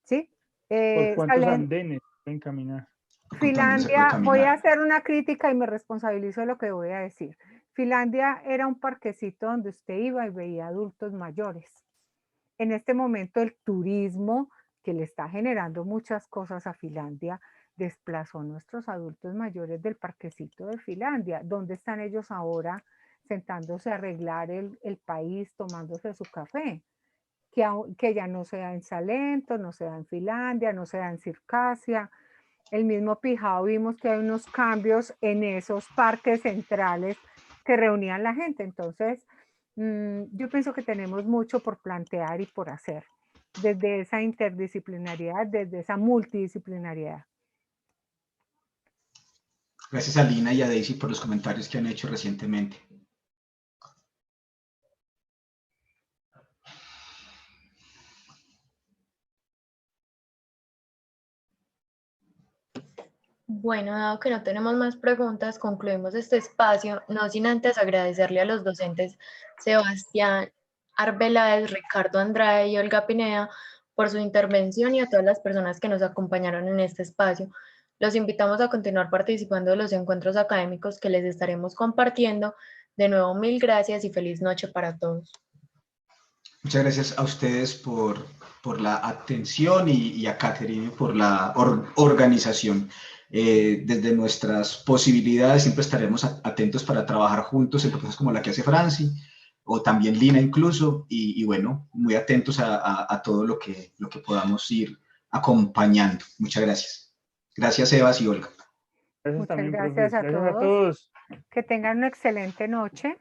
¿Sí? ¿Por cuántos Salen, andenes pueden caminar? ¿Cuánto antes se puede Finlandia, voy a caminar? hacer una crítica y me responsabilizo de lo que voy a decir. Finlandia era un parquecito donde usted iba y veía adultos mayores. En este momento el turismo, que le está generando muchas cosas a Finlandia, desplazó a nuestros adultos mayores del parquecito de Finlandia. ¿Dónde están ellos ahora sentándose a arreglar el país, tomándose su café? Que ya no sea en Salento, no sea en Finlandia, no sea en Circasia. El mismo Pijao vimos que hay unos cambios en esos parques centrales que reunían la gente. Entonces, yo pienso que tenemos mucho por plantear y por hacer, desde esa interdisciplinariedad, desde esa multidisciplinariedad. Gracias a Lina y a Daisy por los comentarios que han hecho recientemente. Bueno, dado que no tenemos más preguntas, concluimos este espacio, no sin antes agradecerle a los docentes Sebastián Arbeláez, Ricardo Andrade y Olga Pineda por su intervención y a todas las personas que nos acompañaron en este espacio. Los invitamos a continuar participando de los encuentros académicos que les estaremos compartiendo. De nuevo, mil gracias y feliz noche para todos. Muchas gracias a ustedes por la atención y a Catherine por la organización. Desde nuestras posibilidades siempre estaremos atentos para trabajar juntos en propuestas como la que hace Franci o también Lina incluso, y bueno, muy atentos a todo lo que podamos ir acompañando. Muchas gracias. Gracias, Sebas y Olga. Gracias Muchas también, gracias profes. a Gracias a todos. todos. Que tengan una excelente noche.